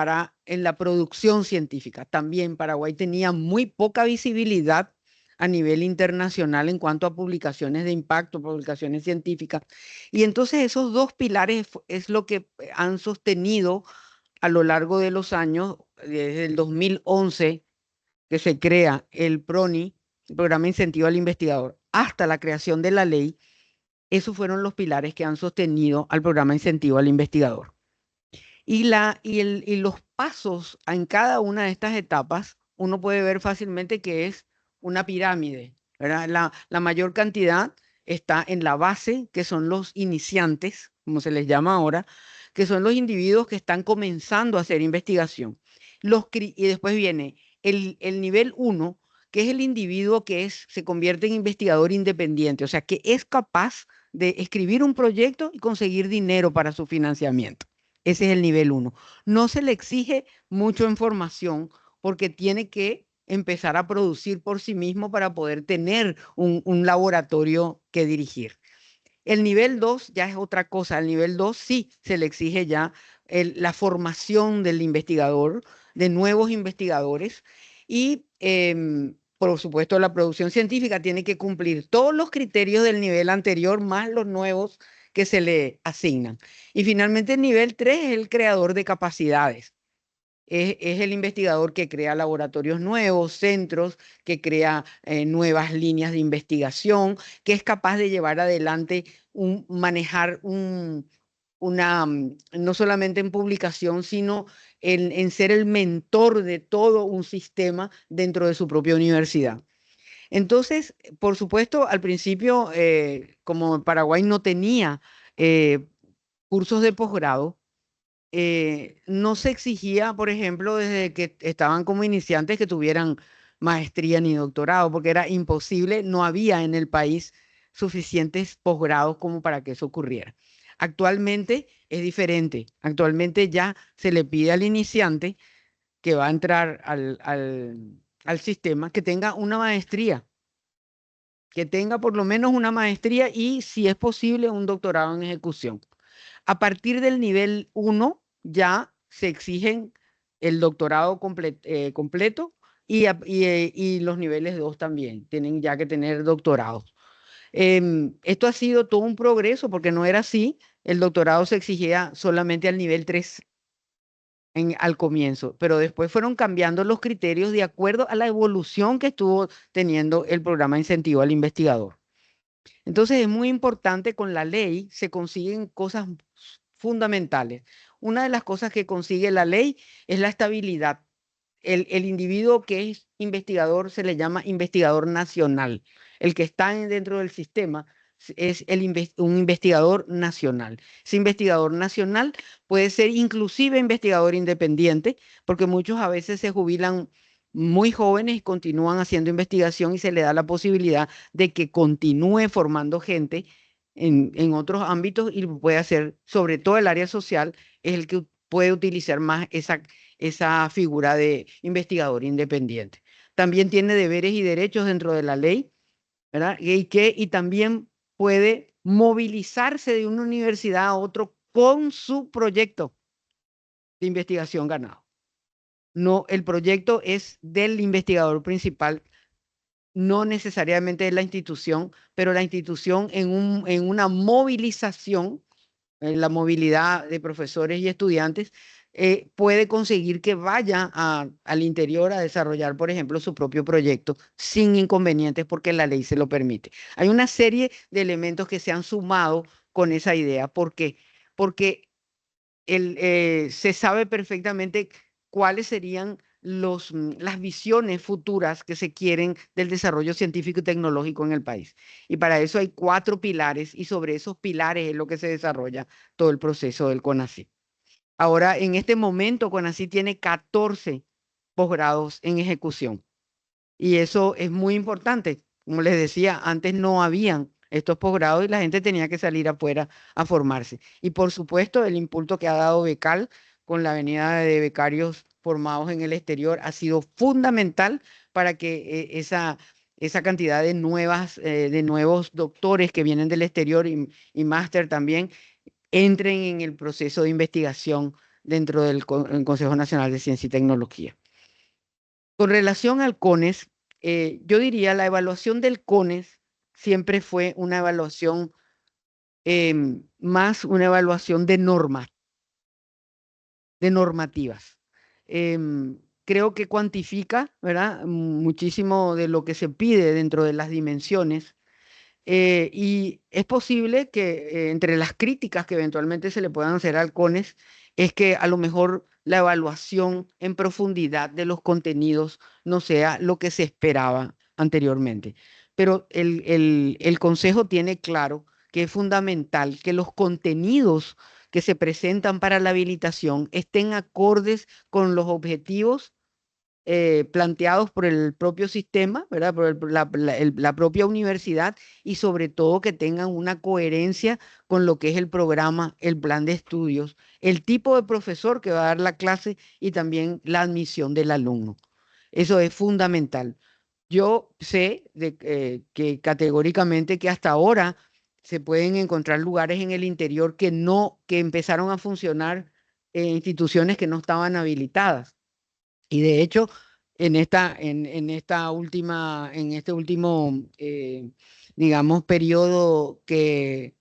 en la producción científica. También Paraguay tenía muy poca visibilidad a nivel internacional en cuanto a publicaciones de impacto, publicaciones científicas. Y entonces esos 2 pilares es lo que han sostenido a lo largo de los años, desde el 2011, que se crea el PRONI, el Programa de Incentivo al Investigador, hasta la creación de la ley. Esos fueron los pilares que han sostenido al Programa de Incentivo al Investigador. Y los pasos en cada una de estas etapas, uno puede ver fácilmente que es una pirámide, ¿verdad? La mayor cantidad está en la base, que son los iniciantes, como se les llama ahora, que son los individuos que están comenzando a hacer investigación. Y después viene el nivel 1, que es el individuo que se convierte en investigador independiente, o sea, que es capaz de escribir un proyecto y conseguir dinero para su financiamiento. Ese es el nivel 1. No se le exige mucho información porque tiene que empezar a producir por sí mismo para poder tener un laboratorio que dirigir. El nivel 2 ya es otra cosa. El nivel 2 sí se le exige ya la formación del investigador, de nuevos investigadores y, por supuesto, la producción científica tiene que cumplir todos los criterios del nivel anterior más los nuevos que se le asignan. Y finalmente el nivel 3 es el creador de capacidades. Es el investigador que crea laboratorios nuevos, centros, que crea nuevas líneas de investigación, que es capaz de llevar adelante, manejar no solamente en publicación, sino en ser el mentor de todo un sistema dentro de su propia universidad. Entonces, por supuesto, al principio, como Paraguay no tenía cursos de posgrado, no se exigía, por ejemplo, desde que estaban como iniciantes que tuvieran maestría ni doctorado, porque era imposible, no había en el país suficientes posgrados como para que eso ocurriera. Actualmente es diferente. Actualmente ya se le pide al iniciante que va a entrar al sistema que tenga una maestría, que tenga por lo menos una maestría y, si es posible, un doctorado en ejecución. A partir del nivel 1 ya se exigen el doctorado completo y los niveles 2 también tienen ya que tener doctorados. Esto ha sido todo un progreso porque no era así. El doctorado se exigía solamente al nivel 3 al comienzo, pero después fueron cambiando los criterios de acuerdo a la evolución que estuvo teniendo el programa de incentivo al investigador. Entonces es muy importante, con la ley se consiguen cosas fundamentales. Una de las cosas que consigue la ley es la estabilidad. El individuo que es investigador se le llama investigador nacional. El que está dentro del sistema es un investigador nacional. Ese investigador nacional puede ser inclusive investigador independiente, porque muchos a veces se jubilan muy jóvenes y continúan haciendo investigación y se le da la posibilidad de que continúe formando gente en otros ámbitos y lo puede hacer, sobre todo el área social, es el que puede utilizar más esa figura de investigador independiente. También tiene deberes y derechos dentro de la ley, ¿verdad? Y también puede movilizarse de una universidad a otro con su proyecto de investigación ganado. No, el proyecto es del investigador principal, no necesariamente de la institución, pero la institución en una movilización, en la movilidad de profesores y estudiantes, puede conseguir que vaya al interior a desarrollar, por ejemplo, su propio proyecto sin inconvenientes porque la ley se lo permite. Hay una serie de elementos que se han sumado con esa idea. ¿Por qué? Porque se sabe perfectamente cuáles serían las visiones futuras que se quieren del desarrollo científico y tecnológico en el país. Y para eso hay 4 pilares y sobre esos pilares es lo que se desarrolla todo el proceso del CONACYT. Ahora, en este momento, CONACYT tiene 14 posgrados en ejecución. Y eso es muy importante. Como les decía, antes no habían estos posgrados y la gente tenía que salir afuera a formarse. Y por supuesto, el impulso que ha dado Becal con la venida de becarios formados en el exterior ha sido fundamental para que esa cantidad de nuevos doctores que vienen del exterior y máster también entren en el proceso de investigación dentro del Consejo Nacional de Ciencia y Tecnología. Con relación al CONES, yo diría la evaluación del CONES siempre fue una evaluación, más una evaluación de normativas. Creo que cuantifica, ¿verdad?, muchísimo de lo que se pide dentro de las dimensiones. Y es posible que entre las críticas que eventualmente se le puedan hacer al CONES es que a lo mejor la evaluación en profundidad de los contenidos no sea lo que se esperaba anteriormente. Pero el Consejo tiene claro que es fundamental que los contenidos que se presentan para la habilitación estén acordes con los objetivos planteados por el propio sistema, ¿verdad? Por la propia universidad, y sobre todo que tengan una coherencia con lo que es el programa, el plan de estudios, el tipo de profesor que va a dar la clase y también la admisión del alumno. Eso es fundamental. Yo sé que categóricamente que hasta ahora se pueden encontrar lugares en el interior que empezaron a funcionar en instituciones que no estaban habilitadas. Y de hecho, en este último, digamos, periodo de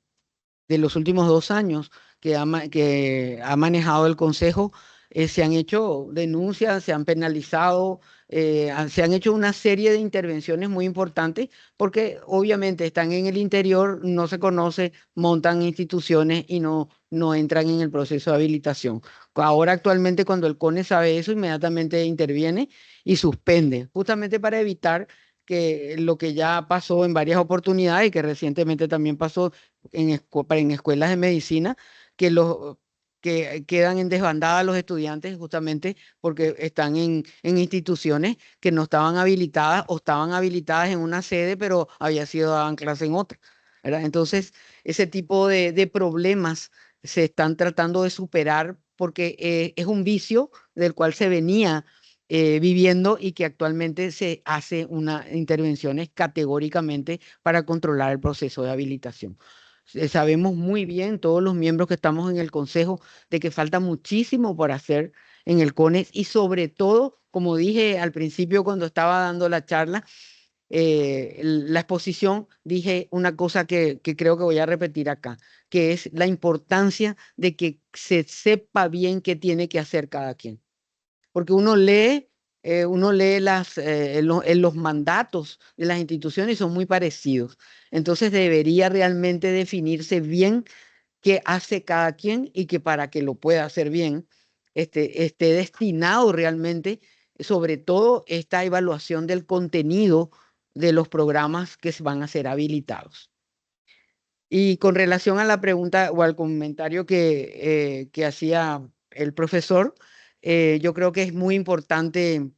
los últimos 2 años que ha manejado el Consejo, se han hecho denuncias, se han penalizado, se han hecho una serie de intervenciones muy importantes porque obviamente están en el interior, no se conoce, montan instituciones y no entran en el proceso de habilitación. Ahora actualmente cuando el CONE sabe eso, inmediatamente interviene y suspende, justamente para evitar que lo que ya pasó en varias oportunidades y que recientemente también pasó en escuelas de medicina, que quedan en desbandada los estudiantes justamente porque están en instituciones que no estaban habilitadas o estaban habilitadas en una sede, pero había sido daban clase en otra, ¿verdad? Entonces, ese tipo de problemas se están tratando de superar porque es un vicio del cual se venía viviendo y que actualmente se hace unas intervenciones categóricamente para controlar el proceso de habilitación. Sabemos muy bien, todos los miembros que estamos en el Consejo, de que falta muchísimo por hacer en el CONES y sobre todo, como dije al principio cuando estaba dando la charla, la exposición, dije una cosa que creo que voy a repetir acá, que es la importancia de que se sepa bien qué tiene que hacer cada quien. Porque uno lee en los mandatos de las instituciones y son muy parecidos. Entonces debería realmente definirse bien qué hace cada quien y que para que lo pueda hacer bien, esté destinado realmente, sobre todo esta evaluación del contenido de los programas que se van a ser habilitados. Y con relación a la pregunta o al comentario que hacía el profesor, yo creo que es muy importante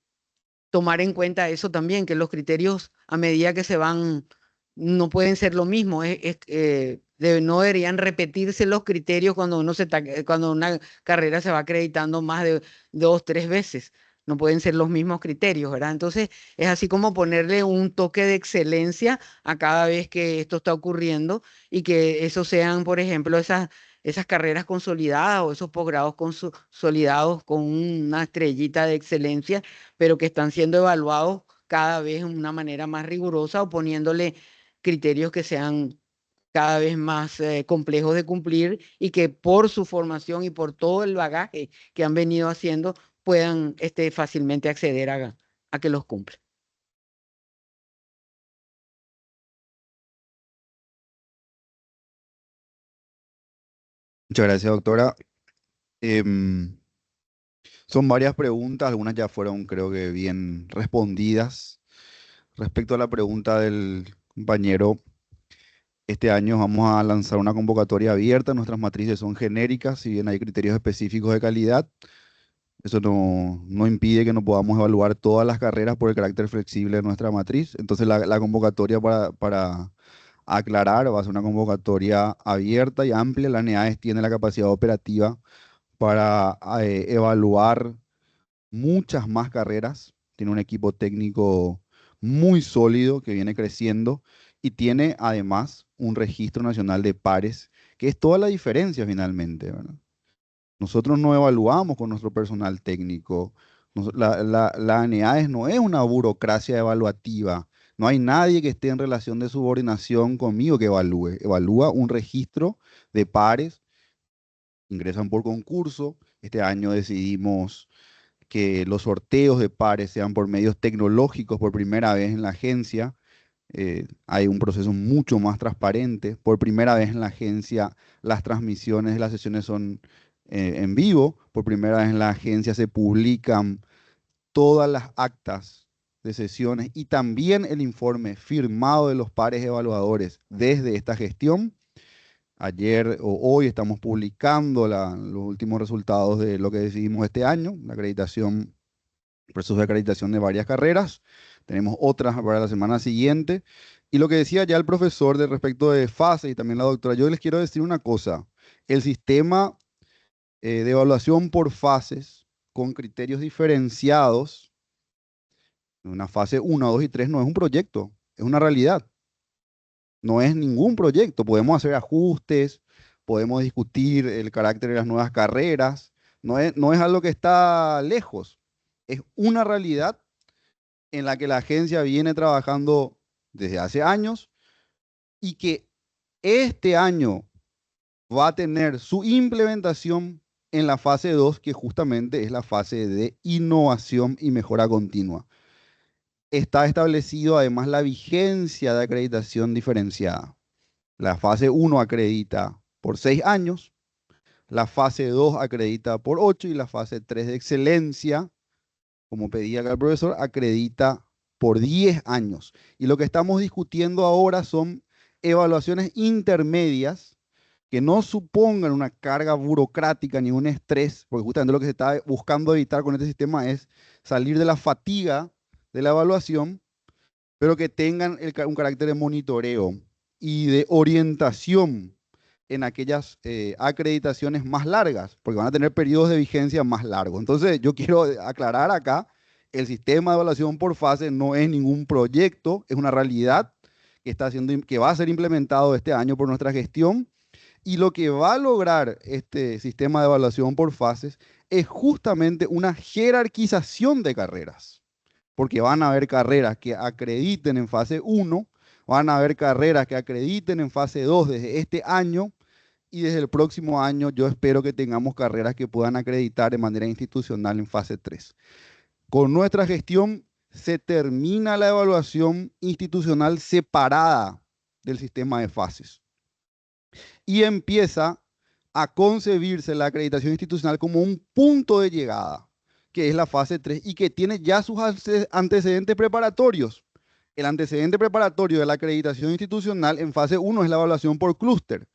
tomar en cuenta eso también, que los criterios a medida que se van no pueden ser lo mismo, no deberían repetirse los criterios cuando una carrera se va acreditando más de 2, 3 veces. No pueden ser los mismos criterios, ¿verdad? Entonces, es así como ponerle un toque de excelencia a cada vez que esto está ocurriendo y que esos sean, por ejemplo, esas carreras consolidadas o esos posgrados consolidados con una estrellita de excelencia, pero que están siendo evaluados cada vez de una manera más rigurosa o poniéndole criterios que sean cada vez más complejos de cumplir y que por su formación y por todo el bagaje que han venido haciendo puedan fácilmente acceder a que los cumplan. Muchas gracias, doctora. Em, Son varias preguntas, algunas ya fueron, creo que, bien respondidas. Respecto a la pregunta del compañero, este año vamos a lanzar una convocatoria abierta. Nuestras matrices son genéricas, si bien hay criterios específicos de calidad. Eso no impide que no podamos evaluar todas las carreras por el carácter flexible de nuestra matriz. Entonces, la convocatoria para aclarar va a ser una convocatoria abierta y amplia. La NEAES tiene la capacidad operativa para evaluar muchas más carreras, tiene un equipo técnico muy sólido que viene creciendo y tiene además un registro nacional de pares, que es toda la diferencia finalmente, ¿verdad? Nosotros no evaluamos con nuestro personal técnico. La ANEAES no es una burocracia evaluativa. No hay nadie que esté en relación de subordinación conmigo que evalúe. Evalúa un registro de pares, ingresan por concurso. Este año decidimos que los sorteos de pares sean por medios tecnológicos por primera vez en la agencia. Hay un proceso mucho más transparente. Por primera vez en la agencia, las transmisiones de las sesiones son en vivo. Por primera vez en la agencia se publican todas las actas de sesiones y también el informe firmado de los pares evaluadores desde esta gestión. Ayer o hoy estamos publicando los últimos resultados de lo que decidimos este año, la acreditación, procesos de acreditación de varias carreras. Tenemos otras para la semana siguiente. Y lo que decía ya el profesor de respecto de fase y también la doctora, yo les quiero decir una cosa. El sistema de evaluación por fases con criterios diferenciados, una fase 1, 2 y 3 no es un proyecto, es una realidad. No es ningún proyecto. Podemos hacer ajustes, podemos discutir el carácter de las nuevas carreras. No es algo que está lejos. Es una realidad en la que la agencia viene trabajando desde hace años y que este año va a tener su implementación en la fase 2, que justamente es la fase de innovación y mejora continua. Está establecido además la vigencia de acreditación diferenciada. La fase 1 acredita por 6 años, la fase 2 acredita por 8 y la fase 3 de excelencia, como pedía acá el profesor, acredita por 10 años. Y lo que estamos discutiendo ahora son evaluaciones intermedias que no supongan una carga burocrática ni un estrés, porque justamente lo que se está buscando evitar con este sistema es salir de la fatiga de la evaluación, pero que tengan un carácter de monitoreo y de orientación en aquellas acreditaciones más largas, porque van a tener periodos de vigencia más largos. Entonces, yo quiero aclarar acá, el sistema de evaluación por fase no es ningún proyecto, es una realidad que va a ser implementado este año por nuestra gestión, y lo que va a lograr este sistema de evaluación por fases es justamente una jerarquización de carreras, porque van a haber carreras que acrediten en fase 1, van a haber carreras que acrediten en fase 2 desde este año, y desde el próximo año yo espero que tengamos carreras que puedan acreditar de manera institucional en fase 3. Con nuestra gestión se termina la evaluación institucional separada del sistema de fases y empieza a concebirse la acreditación institucional como un punto de llegada, que es la fase 3 y que tiene ya sus antecedentes preparatorios. El antecedente preparatorio de la acreditación institucional en fase 1 es la evaluación por clúster.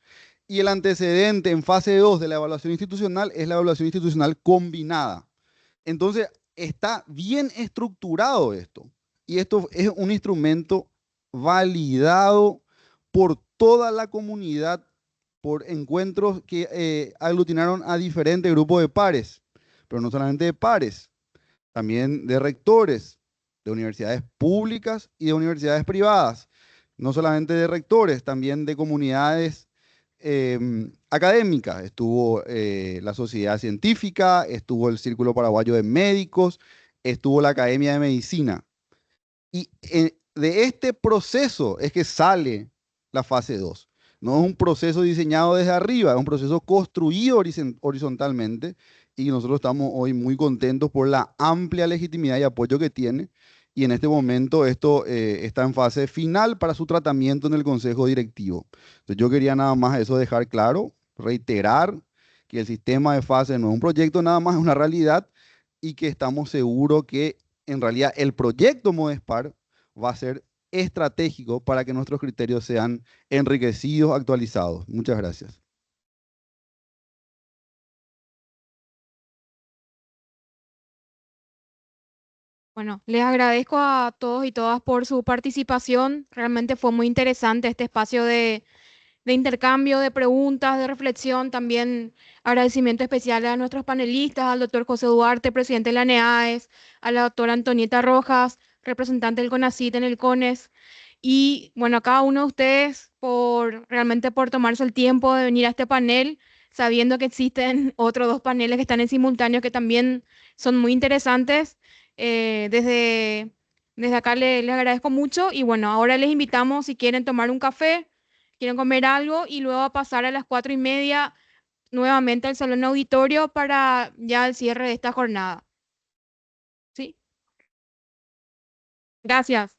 Y el antecedente en fase 2 de la evaluación institucional es la evaluación institucional combinada. Entonces, está bien estructurado esto. Y esto es un instrumento validado por toda la comunidad, por encuentros que aglutinaron a diferentes grupos de pares, pero no solamente de pares, también de rectores, de universidades públicas y de universidades privadas. No solamente de rectores, también de comunidades académicas. Estuvo la Sociedad Científica, estuvo el Círculo Paraguayo de Médicos, estuvo la Academia de Medicina. Y de este proceso es que sale la fase 2. No es un proceso diseñado desde arriba, es un proceso construido horizontalmente, y nosotros estamos hoy muy contentos por la amplia legitimidad y apoyo que tiene. Y en este momento esto está en fase final para su tratamiento en el Consejo Directivo. Entonces yo quería nada más eso dejar claro, reiterar que el sistema de fase no es un proyecto nada más, es una realidad, y que estamos seguros que en realidad el proyecto Modespar va a ser estratégico para que nuestros criterios sean enriquecidos, actualizados. Muchas gracias. Bueno, les agradezco a todos y todas por su participación. Realmente fue muy interesante este espacio de intercambio, de preguntas, de reflexión. También agradecimiento especial a nuestros panelistas, al doctor José Duarte, presidente de la NEAES, a la doctora Antonieta Rojas, representante del CONACYT en el CONES. Y bueno, a cada uno de ustedes realmente por tomarse el tiempo de venir a este panel, sabiendo que existen otros dos paneles que están en simultáneo que también son muy interesantes. Desde acá les agradezco mucho y bueno, ahora les invitamos si quieren tomar un café, quieren comer algo y luego a pasar a las 4:30 nuevamente al salón auditorio para ya el cierre de esta jornada. ¿Sí? Gracias.